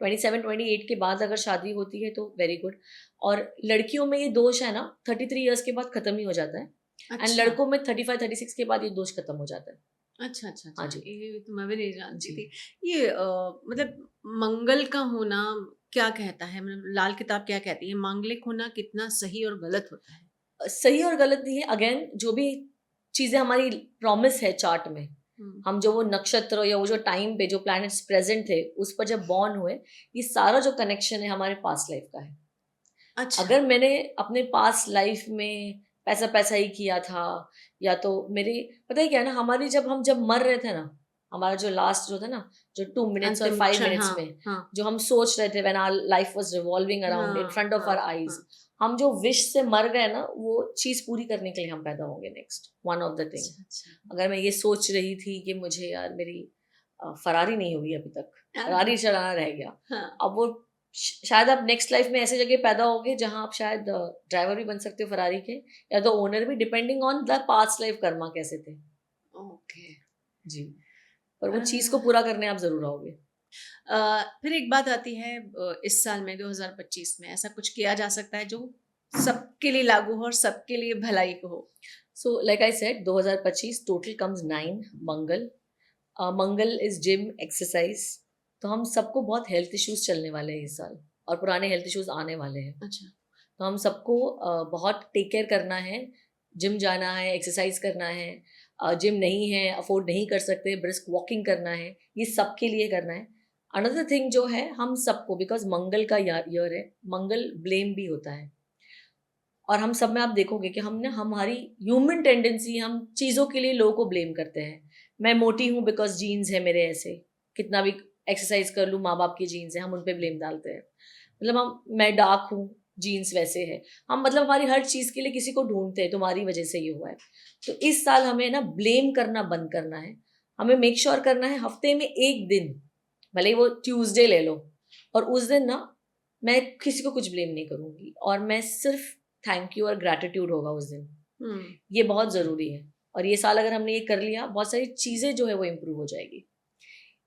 Speaker 1: 27-28 के बाद अगर शादी होती है तो वेरी गुड। और लड़कियों में ये दोष है ना 33 इयर्स के बाद खत्म ही हो जाता है, एंड
Speaker 2: अच्छा,
Speaker 1: लड़कों में 35-36 के बाद ये दोष खत्म हो जाता है।
Speaker 2: अच्छा, अच्छा,
Speaker 1: हाँ
Speaker 2: अच्छा।
Speaker 1: जी।
Speaker 2: ये तो मैं भी नहीं जानती
Speaker 1: जी।
Speaker 2: थी। ये मतलब मंगल का होना क्या कहता है? मतलब लाल किताब क्या कहती है? मांगलिक होना कितना सही और गलत होता है?
Speaker 1: सही और गलत नहीं है, अगेन जो भी चीज़ें हमारी प्रॉमिस है चार्ट में,
Speaker 2: हुँ।
Speaker 1: हम जो वो नक्षत्र या वो जो टाइम पे जो प्लैनेट्स प्रेज़ेंट थे, उस पर जब बॉर्न हुए, ये सारा जो कनेक्शन है हमारे पास्ट लाइफ़ का है।
Speaker 2: अच्छा।
Speaker 1: अगर मैंने अपने पास्ट लाइफ़ में पैसा-पैसा ही किया था, या तो मेरी, पता है क्या है ना, हमारी जब मर रहे थे ना, हमारा जो लास्ट जो था ना, जो 2 मिनट्स और
Speaker 2: अंतिम
Speaker 1: 5
Speaker 2: क्षण,
Speaker 1: मिनट्स
Speaker 2: हाँ,
Speaker 1: में,
Speaker 2: हाँ।
Speaker 1: जो हम सोच रहे थे when our life was revolving around in
Speaker 2: हाँ,
Speaker 1: फ्रंट ऑफ
Speaker 2: हाँ,
Speaker 1: आवर आईज़,
Speaker 2: हाँ।
Speaker 1: हम जो विश से मर गए ना, वो चीज़ पूरी करने के लिए हम पैदा होंगे next, one of the thing.
Speaker 2: अच्छा, अच्छा।
Speaker 1: अगर मैं ये सोच रही थी कि मुझे यार मेरी फ़रारी नहीं हुई अभी तक,
Speaker 2: हाँ,
Speaker 1: फ़रारी
Speaker 2: हाँ,
Speaker 1: चलाना रह गया।
Speaker 2: हाँ।
Speaker 1: अब वो शायद आप नेक्स्ट लाइफ़ में ऐसी जगह पैदा होगे जहाँ आप शायद ड्राइवर भी बन सकते हो फ़रारी के, या तो ओनर भी, depending on the past life Karma कैसे थे।
Speaker 2: ओके।
Speaker 1: जी, पर
Speaker 2: अ
Speaker 1: वो चीज़ को पूरा करने आप ज़रूर आओगे।
Speaker 2: फिर एक बात आती है, इस साल में 2025 में ऐसा कुछ किया जा सकता है जो सबके लिए लागू हो और सबके लिए भलाई को हो?
Speaker 1: So like I said 2025 total comes 9 Mangal. Mangal is gym, exercise. तो हम सबको बहुत हेल्थ इश्यूज़ चलने वाले हैं इस साल, और पुराने हेल्थ इश्यूज़ आने वाले हैं।
Speaker 2: अच्छा।
Speaker 1: तो हम सबको बहुत टेक केयर करना है, जिम जाना है, एक्सरसाइज करना है। जिम नहीं है, अफोर्ड नहीं कर सकते, ब्रिस्क वॉकिंग करना है, ये सबके लिए करना है। अनदर थिंग जो है हम सबको, बिकॉज मंगल का ईयर है, मंगल ब्लेम भी होता है, और हम सब में आप देखोगे कि हमने हमारी ह्यूमन टेंडेंसी, हम चीज़ों के लिए लोगों को ब्लेम करते हैं। मैं मोटी हूँ बिकॉज जीन्स है मेरे ऐसे, कितना भी एक्सरसाइज कर लूँ, माँ बाप की जीन्स है, हम उन पे ब्लेम डालते हैं। मतलब मैं डार्क हूँ, जीन्स वैसे है, हम मतलब हमारी हर चीज़ के लिए किसी को ढूंढते हैं, तुम्हारी वजह से ये हुआ है। तो इस साल हमें ना ब्लेम करना बंद करना है। हमें मेक श्योर करना है हफ्ते में एक दिन, भले ही वो ट्यूसडे ले लो, और उस दिन ना मैं किसी को कुछ ब्लेम नहीं करूँगी, और मैं सिर्फ थैंक यू और ग्रैटिट्यूड होगा उस दिन।
Speaker 2: हुँ।
Speaker 1: ये बहुत ज़रूरी है, और ये साल अगर हमने ये कर लिया, बहुत सारी चीज़ें जो है वो इम्प्रूव हो जाएगी।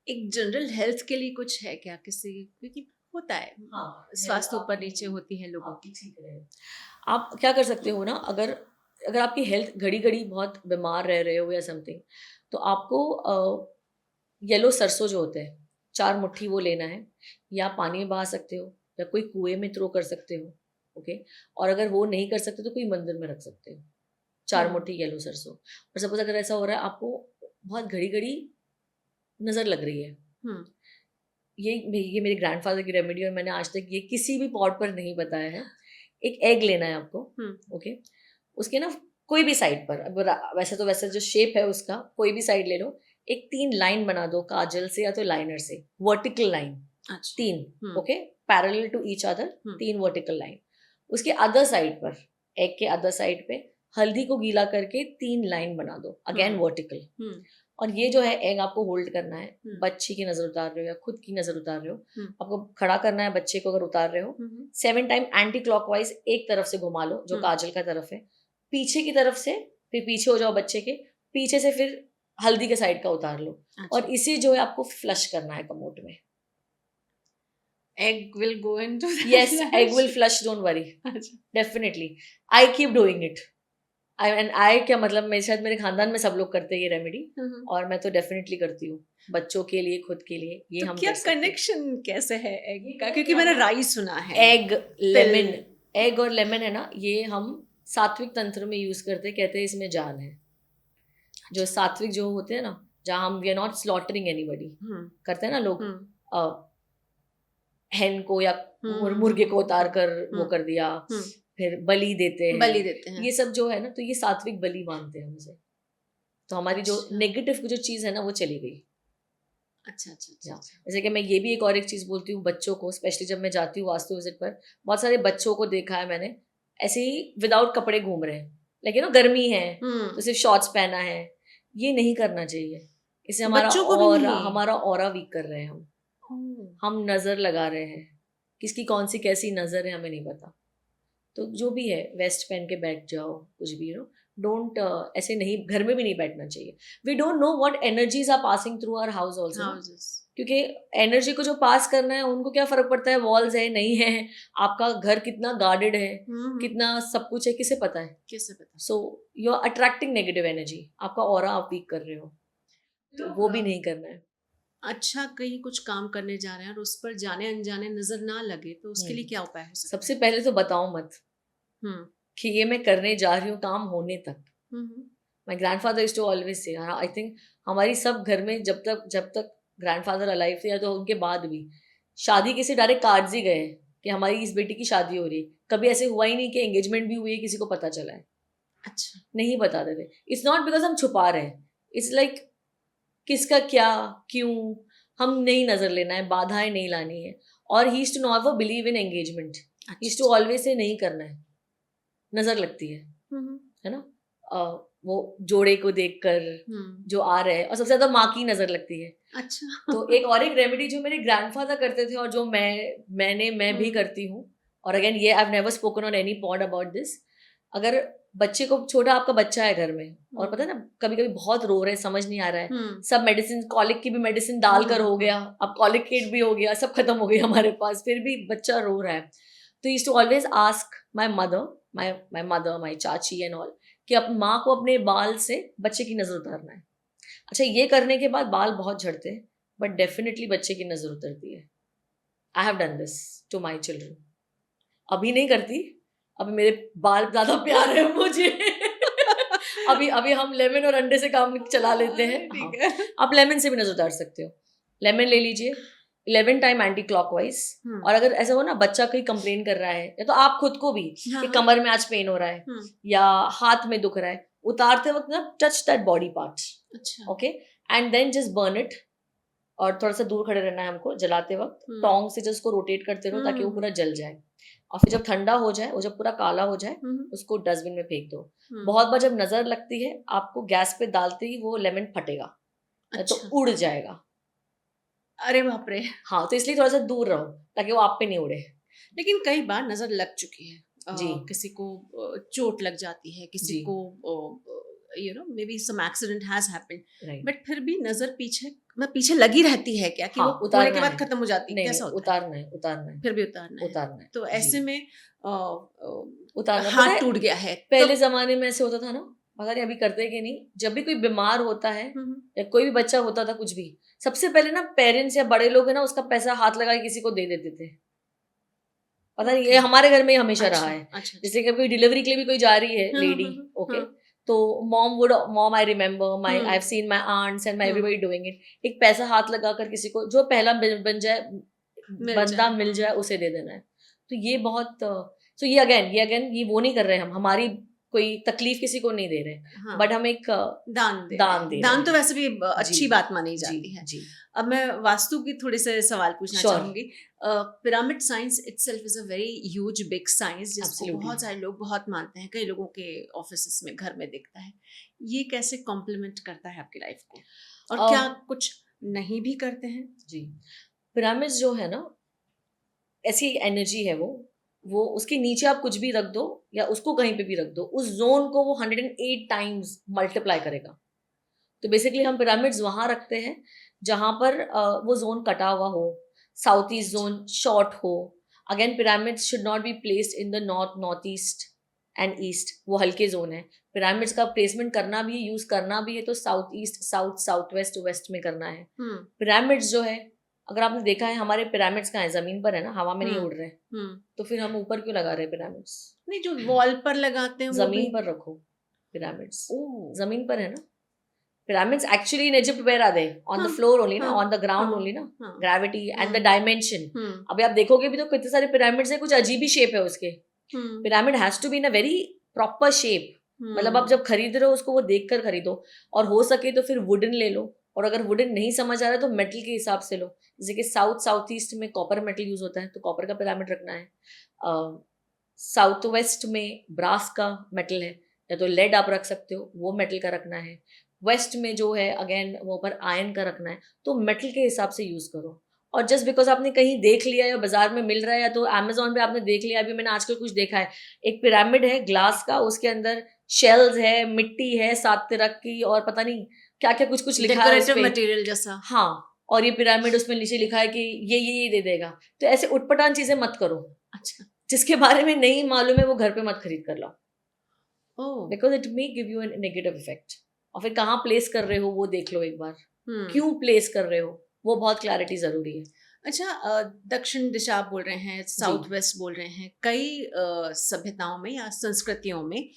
Speaker 2: एक जनरल हेल्थ के लिए कुछ है क्या किसी, क्योंकि होता है,
Speaker 1: हाँ, हेल्थ
Speaker 2: स्वास्थ्य ऊपर नीचे
Speaker 1: आपकी
Speaker 2: होती है लोगों
Speaker 1: आपकी
Speaker 2: की।
Speaker 1: ठीक रहे। आप क्या कर सकते हो ना, अगर अगर आपकी हेल्थ घड़ी-घड़ी बहुत बीमार रह रहे हो या समथिंग, तो आपको येलो सरसों जो होते हैं, 4 मुट्ठी वो लेना है, या पानी में बहा सकते हो, या कोई कुएँ में थ्रो कर सकते हो, ओके? और अगर वो नहीं कर सकते तो कोई मंदिर में रख सकते हो। 4 मुट्ठी येलो सरसों। और सपोज अगर ऐसा हो रहा है आपको बहुत घड़ी घड़ी नजर लग रही है, ये मेरे ग्रैंडफादर की रेमेडी, और मैंने आज तक ये किसी भी पॉट पर नहीं बताया है। एक एग लेना है आपको, ओके, उसके ना कोई भी साइड पर, अब वैसे तो वैसे जो शेप है उसका कोई भी साइड ले लो, एक 3 लाइन बना दो काजल से या तो लाइनर से, vertical line, 3, okay, parallel to each other, 3 vertical line. उसके अदर साइड पर, एग के अदर साइड पे हल्दी को गीला करके 3 लाइन बना दो, अगेन वर्टिकल। और ये जो है एग आपको होल्ड करना है, बच्ची की नजर उतार रहे हो या खुद की नजर उतार रहे हो, आपको खड़ा करना है बच्चे को अगर उतार रहे हो, 7 टाइम एंटी क्लॉकवाइज एक तरफ से घुमा लो जो काजल का तरफ है, पीछे की तरफ से, फिर पीछे हो जाओ बच्चे के, पीछे से फिर हल्दी के साइड का उतार लो। और इसे जो है आपको फ्लश करना है कमोड में।
Speaker 2: Egg will go into that.
Speaker 1: Yes, egg will flush, don't worry. Definitely. I keep doing it. I क्या मतलब, मेरे शायद मेरे खानदान में सब लोग करते हैं ये रेमेडी, और मैं तो डेफिनेटली करती हूँ बच्चों के लिए, खुद के लिए। ये
Speaker 2: तो
Speaker 1: हम
Speaker 2: क्या कनेक्शन कैसे है एग का? क्योंकि मैंने राई सुना है।
Speaker 1: एग और लेमन है ना, ये हम सात्विक तंत्र में यूज करते हैं, कहते हैं इसमें जान है। जो सात्विक जो होते हैं ना, जहाँ हम we are not slaughtering anybody, करते हैं ना लोग, हैन को या मुर्गे को उतार कर वो कर दिया, फिर बलि देते हैं, ये सब जो है ना, तो ये सात्विक बलि मानते हैं हमसे। तो हमारी जो नेगेटिव जो चीज है ना वो चली गई।
Speaker 2: अच्छा।
Speaker 1: जैसे कि मैं ये भी एक चीज बोलती हूँ बच्चों को, स्पेशली जब मैं जाती हूँ वास्तु विजिट पर, बहुत सारे बच्चों को देखा है मैंने ऐसे ही विदाउट कपड़े घूम रहे हैं, लेकिन गर्मी है तो सिर्फ शॉर्ट्स पहना है। ये नहीं करना चाहिए, इससे हमारा ऑरा वीक कर रहे हैं हम नजर लगा रहे हैं, किसकी कौन सी कैसी नजर है हमें नहीं पता। तो जो भी है वेस्ट पहन के बैठ जाओ, कुछ भी डोंट ऐसे नहीं, घर में भी नहीं बैठना चाहिए। We don't know what energies are passing through our house also, क्योंकि एनर्जी को जो पास करना है उनको क्या फर्क पड़ता है वॉल्स है नहीं है, आपका घर कितना गार्डेड है, कितना सब कुछ है, किसे पता है। So you are attracting negative energy, आपका ऑरा आप वीक कर रहे हो, तो वो भी नहीं करना है।
Speaker 2: अच्छा, कहीं कुछ काम करने जा रहे हैं और उस पर जाने अनजाने नजर ना लगे तो उसके लिए क्या उपाय हो सकता है?
Speaker 1: सबसे पहले तो बताओ मत कि ये मैं करने जा रही हूँ, काम होने तक। My grandfather used to always say, I think हमारी सब घर में जब तक ग्रैंडफादर अलाइव थे या तो उनके बाद भी, शादी किसी डायरेक्ट कार्ड्स ही गए कि हमारी इस बेटी की शादी हो रही है, कभी ऐसे हुआ ही नहीं कि एंगेजमेंट भी हुई है किसी को पता चला है।
Speaker 2: अच्छा,
Speaker 1: नहीं बता देते। इट्स नॉट बिकॉज हम छुपा रहे हैं, इट्स लाइक किसका क्या क्यों, हम नहीं नजर लेना है, बाधाएं नहीं लानी है। और he used to never believe in engagement, he used to always say नहीं करना है, नजर लगती है ना, वो जोड़े को देखकर जो आ रहे हैं, और सबसे ज्यादा माँ की नजर लगती है।
Speaker 2: अच्छा।
Speaker 1: तो एक रेमेडी जो मेरे ग्रैंडफादर करते थे और जो मैं भी करती हूँ, और अगेन ये I have never spoken on any pod about this. अगर बच्चे को, छोटा आपका बच्चा है घर में और पता है ना कभी कभी बहुत रो रहे हैं, समझ नहीं आ रहा है, सब मेडिसिन, कॉलिक की भी मेडिसिन डालकर हो गया, अब कॉलिक किट भी हो गया, सब खत्म हो गया हमारे पास, फिर भी बच्चा रो रहा है, तो used to always ask my mother, my chachi and all, कि अब माँ को अपने बाल से बच्चे की नजर उतारना है। अच्छा, ये करने के बाद बाल बहुत झड़ते हैं, बट डेफिनेटली बच्चे की नजर उतरती है। I have done this to my children. अभी नहीं करती, अभी मेरे बाल ज्यादा प्यार है मुझे। अभी हम लेमन और अंडे से काम चला लेते हैं। हाँ, आप लेमन से भी नजर उतार सकते हो। लेमन ले लीजिए 11 टाइम एंटी क्लॉकवाइज, और अगर ऐसा हो ना बच्चा कहीं कंप्लेन कर रहा है, या तो आप खुद को भी कि कमर में आज पेन हो रहा है या हाथ में दुख रहा है, उतारते वक्त ना touch that body part, okay, and then just burn it. और थोड़ा सा दूर खड़े रहना है हमको जलाते वक्त, टोंग से जस्ट को रोटेट करते रहो ताकि वो पूरा जल जाए। और फिर जब ठंडा हो जाए, वो जब पूरा काला हो जाए, उसको डस्टबिन में फेंक दो। बहुत बार जब नजर लगती है आपको, गैस पे डालते ही वो लेमन फटेगा, तो उड़ जाएगा।
Speaker 2: अरे बाप रे।
Speaker 1: हाँ, तो इसलिए थोड़ा सा दूर रहो ताकि वो आप पे नहीं उड़े।
Speaker 2: लेकिन कई बार नजर लग चुकी है,
Speaker 1: जी,
Speaker 2: किसी को चोट लग जाती है, किसी को maybe some accident has happened, but फिर भी नजर पीछे लगी रहती है क्या, कि वो उतारने के बाद खत्म हो जाती है? कैसा होता है? उतारना है, फिर भी उतारना है। तो ऐसे में
Speaker 1: उतारना,
Speaker 2: हाथ टूट गया है,
Speaker 1: पहले जमाने में ऐसे होता था ना, पता नहीं अभी करते कि नहीं, जब भी कोई बीमार होता है या कोई भी बच्चा होता था कुछ भी, सबसे पहले ना पेरेंट्स या बड़े लोग है ना उसका पैसा हाथ लगा के किसी को दे देते थे। पता नहीं, ये हमारे घर में ही हमेशा रहा है। जैसे कभी डिलीवरी के लिए भी कोई जा रही है लेडी, ओके, तो mom I remember my I have seen my aunts and my everybody doing it, एक पैसा हाथ लगाकर किसी को जो पहला बन जाए, बंदा मिल जाए उसे दे देना है। तो ये बहुत तो ये अगेन ये वो नहीं कर रहे हम, हमारी कोई तकलीफ किसी को नहीं दे रहे, बट हम एक
Speaker 2: दान तो वैसे भी अच्छी बात मानी जाती है।
Speaker 1: जी।
Speaker 2: अब मैं वास्तु की थोड़े से सवाल पूछना चाहूंगी। Pyramid science itself is a very huge big science जिसको बहुत सारे लोग बहुत मानते हैं, कई लोगों के ऑफिस में घर में दिखता है। ये कैसे कॉम्प्लीमेंट करता है आपकी लाइफ को, और क्या कुछ नहीं भी करते हैं? जी,
Speaker 1: पिरामिड्स जो है ना, ऐसी एनर्जी है वो उसके नीचे आप कुछ भी रख दो या उसको कहीं पे भी रख दो, उस जोन को वो 108 टाइम्स मल्टीप्लाई करेगा। तो बेसिकली हम पिरामिड्स वहां रखते हैं जहां पर वो जोन कटा हुआ हो, साउथ ईस्ट जोन शॉर्ट हो। Again pyramids should not be placed in the north east and east, वो हल्के जोन है। पिरामिड्स का प्लेसमेंट करना भी है, यूज करना भी है तो south east, south west, west में करना है। पिरामिड्स जो है, अगर आपने देखा है हमारे पिरामिड्स कहाँ है, जमीन पर है ना, हवा में नहीं उड़ रहे हैं, तो फिर हम ऊपर क्यों लगा रहे हैं पिरामिड्स?
Speaker 2: नहीं, जो वॉल पर लगाते हैं
Speaker 1: जमीन पर रखो पिरामिड्स, जमीन पर है ना। Pyramids actually in Egypt, where are they? On the floor only ना, on the ground only ना, gravity and the dimension. अभी आप देखोगे भी तो कितने सारे पिरामिड्स हैं, कुछ अजीब ही शेप है उसके। Pyramid has to be in a very proper shape, मतलब आप जब खरीद रहे हो उसको वो देख कर खरीदो, और हो सके तो फिर वुडन ले लो, और अगर वुडन नहीं समझ आ रहा है तो मेटल के हिसाब से लो। जैसे कि साउथ ईस्ट में कॉपर मेटल यूज होता है तो कॉपर का पिरामिड रखना है, साउथ वेस्ट में ब्रास का मेटल है, या तो लेड आप रख सकते हो, वो मेटल का रखना है। वेस्ट में जो है अगेन वो पर आयरन का रखना है, तो मेटल के हिसाब से यूज करो। और जस्ट बिकॉज आपने कहीं देख लिया या बाजार में मिल रहा है या तो अमेजोन पे आपने देख लिया, अभी मैंने आजकल कुछ देखा है, एक पिरामिड है ग्लास का, उसके अंदर शेल्स है, मिट्टी है 7 तिरक की, और पता नहीं क्या क्या कुछ लिखा है
Speaker 2: मटेरियल जैसा।
Speaker 1: हाँ, और ये पिरामिड उसमें नीचे लिखा है कि ये दे देगा। तो ऐसे उटपटांग चीजें मत करो।
Speaker 2: अच्छा,
Speaker 1: जिसके बारे में नहीं मालूम है वो घर पे मत खरीद कर लो, because it may give you an negative effect. और फिर कहाँ प्लेस कर रहे हो वो देख लो एक बार, क्यों प्लेस कर रहे हो, वो बहुत क्लैरिटी जरूरी है।
Speaker 2: अच्छा, दक्षिण दिशा आप बोल रहे हैं, साउथ वेस्ट बोल रहे हैं, कई सभ्यताओं में या संस्कृतियों में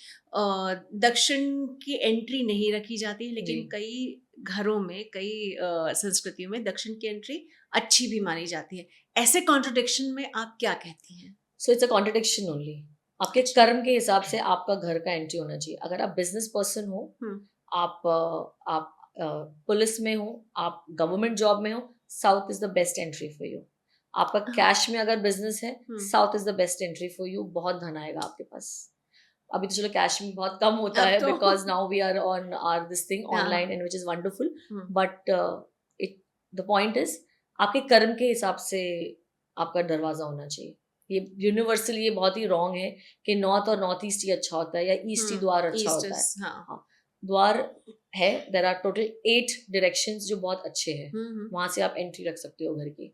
Speaker 2: दक्षिण की एंट्री नहीं रखी जाती है, लेकिन कई घरों में, कई संस्कृतियों में दक्षिण की एंट्री अच्छी भी मानी जाती है। ऐसे कॉन्ट्रडिक्शन में आप क्या कहती हैं?
Speaker 1: So it's a contradiction only. आपके कर्म के हिसाब से आपका घर का एंट्री होना चाहिए। अगर आप बिजनेस पर्सन हो, आप पुलिस में हो, आप गवर्नमेंट जॉब में हो, south is the best entry for you. आपका कैश में अगर बिजनेस है, south is the best entry for you. बहुत धन आएगा आपके पास। अभी तो चलो कैश में बहुत कम होता है, because now we are on our this thing online and which is wonderful, but it the point is आपके कर्म के हिसाब से आपका दरवाजा होना चाहिए। ये यूनिवर्सली ये बहुत ही रॉन्ग है कि नॉर्थ और नॉर्थ ईस्ट ही अच्छा होता है या ईस्ट ही द्वार अच्छा होता है। हाँ, द्वार है, देयर आर टोटल 8 डायरेक्शंस जो बहुत अच्छे हैं, वहां से आप एंट्री रख सकते हो घर की।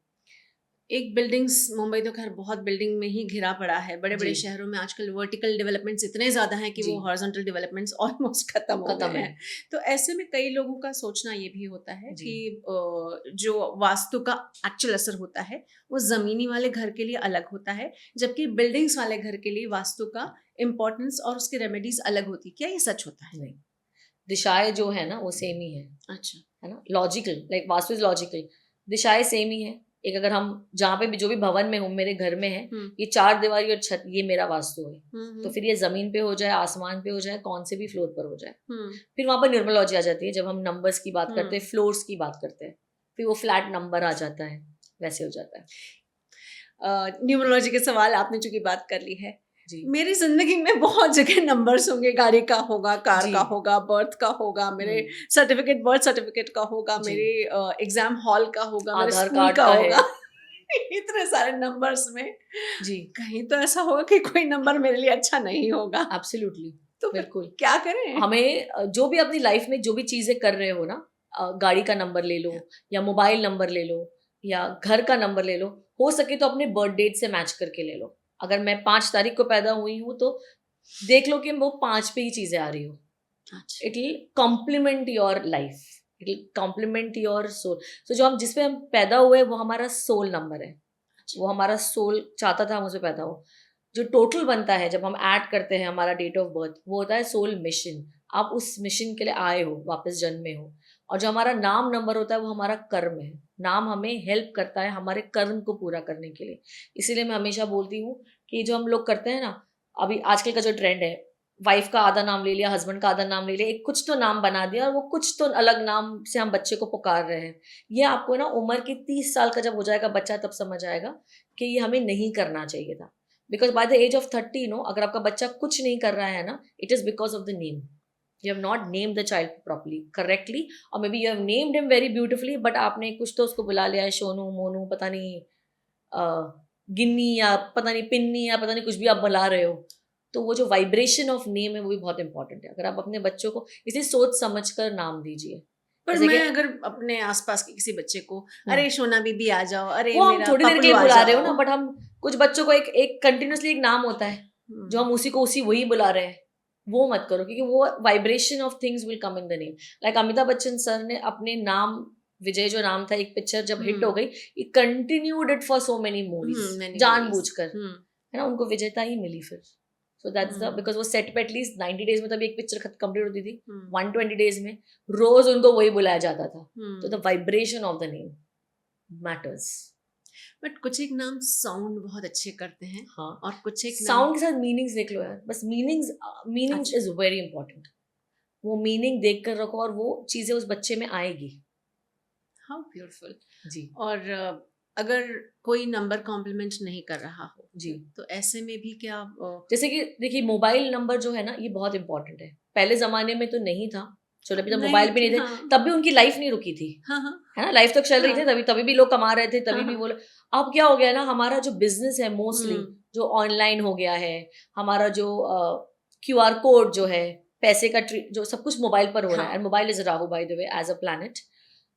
Speaker 2: एक बिल्डिंग्स, मुंबई तो खैर बहुत बिल्डिंग में ही घिरा पड़ा है। बड़े बड़े शहरों में आजकल वर्टिकल डेवलपमेंट्स इतने ज़्यादा हैं कि वो हॉरिजॉन्टल डेवलपमेंट्स ऑलमोस्ट खत्म हो गए हैं। तो ऐसे में कई लोगों का सोचना ये भी होता है कि जो वास्तु का एक्चुअल असर होता है वो ज़मीनी वाले घर के लिए अलग होता है, जबकि बिल्डिंग्स वाले घर के लिए वास्तु का इम्पोर्टेंस और उसकी रेमेडीज अलग होती है। क्या ये सच होता है?
Speaker 1: नहीं, दिशाएं जो है ना वो सेम ही है। अच्छा, है ना, logical, like vastu is logical, दिशाएं सेम ही है। एक अगर हम जहाँ पे भी जो भी भवन में हूँ, मेरे घर में है, ये 4 दीवारी और छत, ये मेरा वास्तु है। तो फिर ये जमीन पे हो जाए, आसमान पे हो जाए, कौन से भी फ्लोर पर हो जाए, फिर वहां पर न्यूमरोलॉजी आ जाती है। जब हम नंबर्स की बात करते हैं, फ्लोर्स की बात करते हैं, फिर वो फ्लैट नंबर आ जाता है, वैसे हो जाता है।
Speaker 2: न्यूमरोलॉजी के सवाल आपने चूंकि बात कर ली है, मेरी जिंदगी में बहुत जगह नंबर्स होंगे। गाड़ी का होगा, कार का होगा, बर्थ का होगा, मेरे सर्टिफिकेट, बर्थ सर्टिफिकेट का होगा, मेरे एग्जाम हॉल का होगा, मेरे स्कूल का होगा। इतने सारे नंबर्स में जी कहीं तो ऐसा होगा कि कोई नंबर मेरे लिए अच्छा नहीं होगा।
Speaker 1: एब्सोल्युटली,
Speaker 2: तो बिल्कुल क्या करें?
Speaker 1: हमें जो भी अपनी लाइफ में जो भी चीजें कर रहे हो ना, गाड़ी का नंबर ले लो या मोबाइल नंबर ले लो या घर का नंबर ले लो, हो सके तो अपने बर्थ डेट से मैच करके ले लो। अगर मैं 5 तारीख को पैदा हुई हूँ तो देख लो कि वो 5 पे ही चीजें आ रही हो। It will complement your life, it will complement your soul. तो जो हम जिस पे हम पैदा हुए वो हमारा सोल नंबर है, वो हमारा सोल चाहता था हम उसमें पैदा हो। जो टोटल बनता है जब हम ऐड करते हैं हमारा डेट ऑफ बर्थ, वो होता है सोल मिशन। आप उस मिशन के लिए आए हो, वापस जन्मे हो। और जो हमारा नाम नंबर होता है वो हमारा कर्म है। नाम हमें हेल्प करता है हमारे कर्म को पूरा करने के लिए। इसीलिए मैं हमेशा बोलती हूँ कि जो हम लोग करते हैं ना, अभी आजकल का जो ट्रेंड है, वाइफ का आधा नाम ले लिया, हस्बैंड का आधा नाम ले लिया, एक कुछ तो नाम बना दिया और वो कुछ तो अलग नाम से हम बच्चे को पुकार रहे हैं। ये आपको ना उम्र के 30 साल का जब हो जाएगा बच्चा तब समझ आएगा कि ये हमें नहीं करना चाहिए था। Because by the age of 30 अगर आपका बच्चा कुछ नहीं कर रहा है ना, it is because of the name. You have not named the child properly, correctly, और maybe you have named him very beautifully, but आपने कुछ तो उसको बुला लिया है, सोनू, मोनू, पता नहीं गिन्नी, या पता नहीं पिन्नी, या पता नहीं कुछ भी आप बुला रहे हो। तो वो जो वाइब्रेशन ऑफ नेम है वो भी बहुत इंपॉर्टेंट है। अगर आप अपने बच्चों को इसे सोच समझ कर नाम दीजिए।
Speaker 2: पर
Speaker 1: जैसे
Speaker 2: मैं
Speaker 1: कि
Speaker 2: अगर अपने आसपास के किसी बच्चे को, अरे सोना बीबी आ जाओ, अरे
Speaker 1: वो हम
Speaker 2: मेरा
Speaker 1: थोड़ी देर के
Speaker 2: पपलू
Speaker 1: लिए
Speaker 2: आ
Speaker 1: बुला रहे हो ना,
Speaker 2: जाओ।
Speaker 1: बट हम कुछ बच्चों को एक एक कंटिन्यूसली एक नाम होता है जो हम उसी को उसी वही बुला रहे हैं, वो मत करो, क्योंकि वो vibration of things will come in the name. Like Amitabh Bachchan sir ने अपने नाम, विजय जो नाम था, एक पिक्चर जब हिट हो गई, it continued it for so many movies, जानबूझकर, है ना, उनको विजेता ही मिली फिर। सो दैट्स द, बिकॉज वो सेट पे एटलीस्ट 90 डेज में तभी एक पिक्चर कंप्लीट होती थी, 120 डेज में रोज उनको वही बुलाया जाता था। तो the vibration of the name matters.
Speaker 2: But कुछ एक नाम साउंड बहुत अच्छे करते हैं,
Speaker 1: हाँ,
Speaker 2: और कुछ एक
Speaker 1: साउंड के साथ मीनिंग्स देख लो यार, बस मीनिंग्स इज वेरी इंपॉर्टेंट। वो मीनिंग देख कर रखो और वो चीजें उस बच्चे में आएगी।
Speaker 2: हाउ ब्यूटीफुल
Speaker 1: जी
Speaker 2: और अगर कोई नंबर कॉम्प्लीमेंट नहीं कर रहा हो
Speaker 1: जी,
Speaker 2: तो ऐसे में भी क्या
Speaker 1: जैसे कि देखिए मोबाइल नंबर जो है ना, ये बहुत इंपॉर्टेंट है। पहले जमाने में तो नहीं था, चलो अभी तो मोबाइल भी नहीं थे,
Speaker 2: हाँ,
Speaker 1: तब भी उनकी लाइफ नहीं रुकी थी,
Speaker 2: हाँ, हाँ,
Speaker 1: है ना, लाइफ तक चल रही
Speaker 2: हाँ,
Speaker 1: थी, तभी तभी भी लोग कमा रहे थे, तभी भी
Speaker 2: हाँ,
Speaker 1: वो अब क्या हो गया ना, हमारा जो बिजनेस है मोस्टली जो ऑनलाइन हो गया है, हमारा जो QR कोड जो है, पैसे का जो सब कुछ मोबाइल पर हो रहा है। And mobile is Rahu by the way as a planet.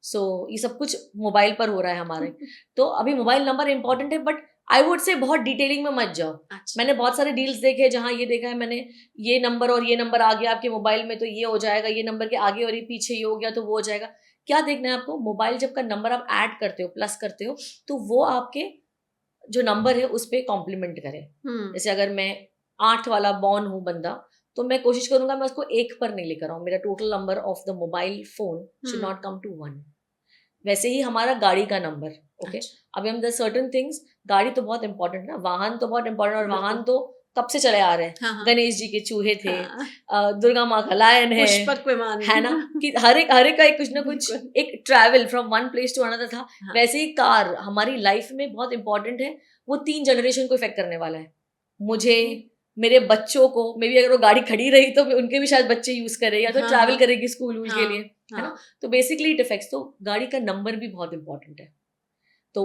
Speaker 1: So ये सब कुछ मोबाइल पर हो रहा है हमारे। तो अभी मोबाइल नंबर इंपॉर्टेंट है, बट आई वुड से बहुत डिटेलिंग में मत जाओ।
Speaker 2: अच्छा,
Speaker 1: मैंने बहुत सारे डील्स देखे जहाँ ये देखा है मैंने, ये नंबर और ये नंबर आ गया आपके मोबाइल में तो ये हो जाएगा, ये नंबर के आगे और ये पीछे ये हो गया तो वो हो जाएगा। क्या देखना है आपको, मोबाइल जब का नंबर आप ऐड करते हो, प्लस करते हो, तो वो आपके जो नंबर है उस पर कॉम्प्लीमेंट करे। जैसे अगर मैं 8 वाला बॉर्न हूँ बंदा, तो मैं कोशिश करूंगा मैं उसको 1 पर नहीं लेकर आऊँ। मेरा total number of the mobile phone should not come to 1। वैसे ही हमारा गाड़ी का नंबर, ओके। अभी हम द सर्टन थिंग्स, गाड़ी तो बहुत इंपॉर्टेंट है ना, वाहन तो बहुत इंपॉर्टेंट, और वाहन तो कब से चले आ रहे हैं।
Speaker 2: हाँ, हाँ,
Speaker 1: गणेश जी के चूहे थे, दुर्गा माँ का लायन
Speaker 2: पुष्पक विमान
Speaker 1: है ना, कि हर एक का एक कुछ ना कुछ एक travel from one place to another था। वैसे ही कार हमारी लाइफ में बहुत इंपॉर्टेंट है। वो 3 जनरेशन को इफेक्ट करने वाला है, मुझे, मेरे बच्चों को, मे बी अगर वो गाड़ी खड़ी रही तो उनके भी शायद बच्चे यूज करें, या तो ट्रैवल करेगी स्कूल के लिए, है ना। तो बेसिकली इट इफेक्ट्स। तो गाड़ी का नंबर भी बहुत इंपॉर्टेंट है। तो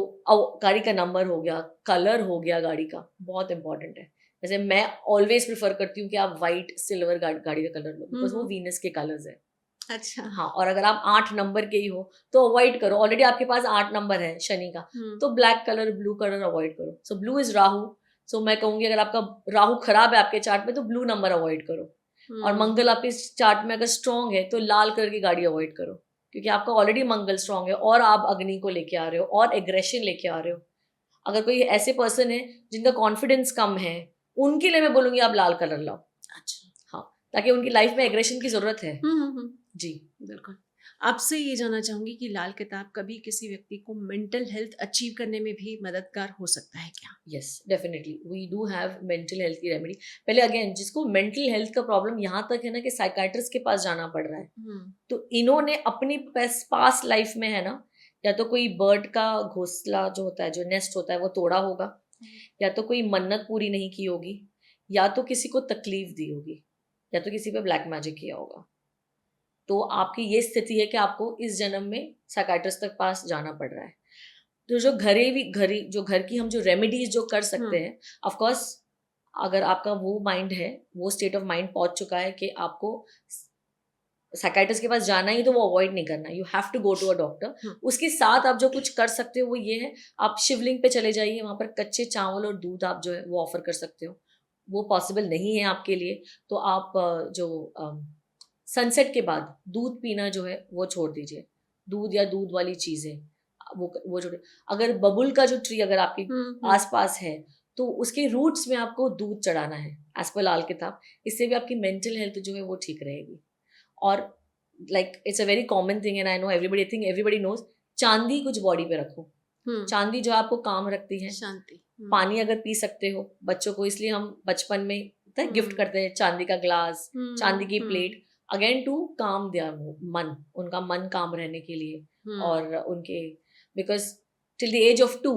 Speaker 1: गाड़ी का नंबर हो गया, कलर हो गया, गाड़ी का बहुत इंपॉर्टेंट है। जैसे मैं ऑलवेज प्रिफर करती हूँ कि आप व्हाइट सिल्वर गाड़ी का कलर लो, बिकॉज वो वीनस के कलर्स है।
Speaker 2: अच्छा,
Speaker 1: हाँ, और अगर आप 8 नंबर के ही हो तो अवॉइड करो, ऑलरेडी आपके पास 8 नंबर है शनि का, तो black colour, blue colour avoid करो। So blue is Rahu. So मैं कहूंगी अगर आपका राहु खराब है आपके चार्ट में तो ब्लू नंबर अवॉइड करो। और मंगल आपके चार्ट में अगर स्ट्रांग है तो लाल कलर की गाड़ी अवॉइड करो, क्योंकि आपका ऑलरेडी मंगल स्ट्रांग है और आप अग्नि को लेके आ रहे हो और एग्रेशन लेके आ रहे हो। अगर कोई ऐसे पर्सन है जिनका कॉन्फिडेंस कम है, उनके लिए मैं बोलूंगी आप लाल कलर लाओ।
Speaker 2: अच्छा,
Speaker 1: हाँ, ताकि उनकी लाइफ में एग्रेशन की जरूरत है। जी
Speaker 2: बिल्कुल। आपसे ये जानना चाहूंगी कि लाल किताब कभी किसी व्यक्ति को मेंटल हेल्थ अचीव करने में भी मददगार हो सकता है क्या?
Speaker 1: Yes, definitely we do have mental health की रेमेडी। पहले अगेन, जिसको मेंटल हेल्थ का प्रॉब्लम यहाँ तक है ना कि साइकाइट्रिस्ट के पास जाना पड़ रहा है, तो इन्होंने अपनी पास लाइफ में, है ना, या तो कोई बर्ड का घोंसला जो होता है, जो नेस्ट होता है, वो तोड़ा होगा, या तो कोई मन्नत पूरी नहीं की होगी, या तो किसी को तकलीफ दी होगी, या तो किसी पे ब्लैक मैजिक किया होगा। तो आपकी ये स्थिति है कि आपको इस जन्म में साइकाइट्रिस्ट तक पास जाना पड़ रहा है। तो जो घर की हम जो रेमेडीज जो कर सकते हैं, ऑफ कोर्स अगर आपका वो माइंड है, वो स्टेट ऑफ माइंड पहुंच चुका है कि आपको साइकाइट्रिस्ट के पास जाना ही, तो वो अवॉइड नहीं करना, you have to go to a doctor. उसके साथ आप जो कुछ कर सकते हो वो ये है, आप शिवलिंग पे चले जाइए, वहां पर कच्चे चावल और दूध आप जो है वो ऑफर कर सकते हो। वो पॉसिबल नहीं है आपके लिए तो आप जो सनसेट के बाद दूध पीना जो है वो छोड़ दीजिए। दूध या दूध वाली चीजें वो छोड़। अगर बबुल का जो ट्री अगर आपके आसपास है तो उसके रूट्स में आपको दूध चढ़ाना है, एज पर लाल किताब। इससे भी आपकी मेंटल हेल्थ जो है वो ठीक रहेगी। और like it's a very common thing and I know everybody, think everybody knows, चांदी कुछ बॉडी पे रखो, चांदी जो आपको काम रखती है।
Speaker 2: शांति।
Speaker 1: पानी अगर पी सकते हो बच्चों को, इसलिए हम बचपन में गिफ्ट करते हैं चांदी का ग्लास, चांदी की plate, again to calm their man, उनका मन काम रहने के लिए। और उनके because till the age of 2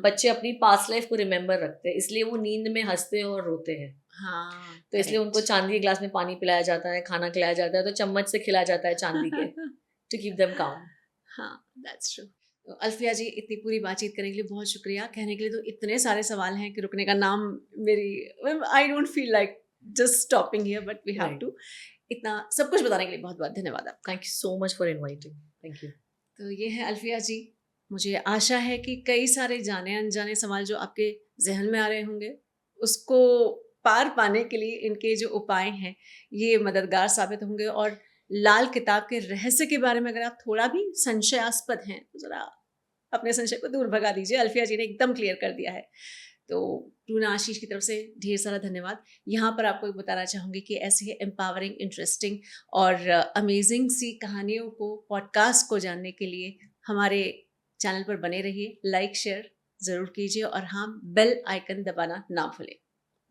Speaker 1: बच्चे अपनी पास्ट लाइफ को रिमेम्बर रखते हैं, इसलिए वो नींद में हंसते हैं और रोते हैं।
Speaker 2: हाँ,
Speaker 1: तो इसलिए उनको चांदी के ग्लास में पानी पिलाया जाता है, खाना खिलाया जाता है, तो चम्मच से खिलाया जाता है चांदी के, टू कीप देम काम।
Speaker 2: हाँ, दैट्स ट्रू। अल्फिया जी, इतनी पूरी बातचीत करने के लिए बहुत शुक्रिया। कहने के लिए तो इतने सारे सवाल हैं कि रुकने का नाम मेरी, I don't feel like just stopping here, but we have to. इतना सब कुछ बताने के लिए बहुत बहुत धन्यवाद आपका।
Speaker 1: Thank you so much for inviting. Thank you.
Speaker 2: तो ये है अल्फिया जी। मुझे आशा है कि कई सारे जाने अनजाने सवाल जो आपके जहन में आ रहे होंगे, उसको पार पाने के लिए इनके जो उपाय हैं ये मददगार साबित होंगे। और लाल किताब के रहस्य के बारे में अगर आप थोड़ा भी संशयास्पद हैं तो ज़रा अपने संशय को दूर भगा दीजिए। अल्फिया जी ने एकदम क्लियर कर दिया है। तो रूना आशीष की तरफ से ढेर सारा धन्यवाद। यहाँ पर आपको बताना चाहूँगी कि ऐसी एम्पावरिंग, इंटरेस्टिंग और अमेजिंग सी कहानियों को, पॉडकास्ट को जानने के लिए हमारे चैनल पर बने रहिए। लाइक शेयर ज़रूर कीजिए और हाँ, बेल आइकन दबाना ना भूलें।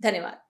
Speaker 2: धन्यवाद।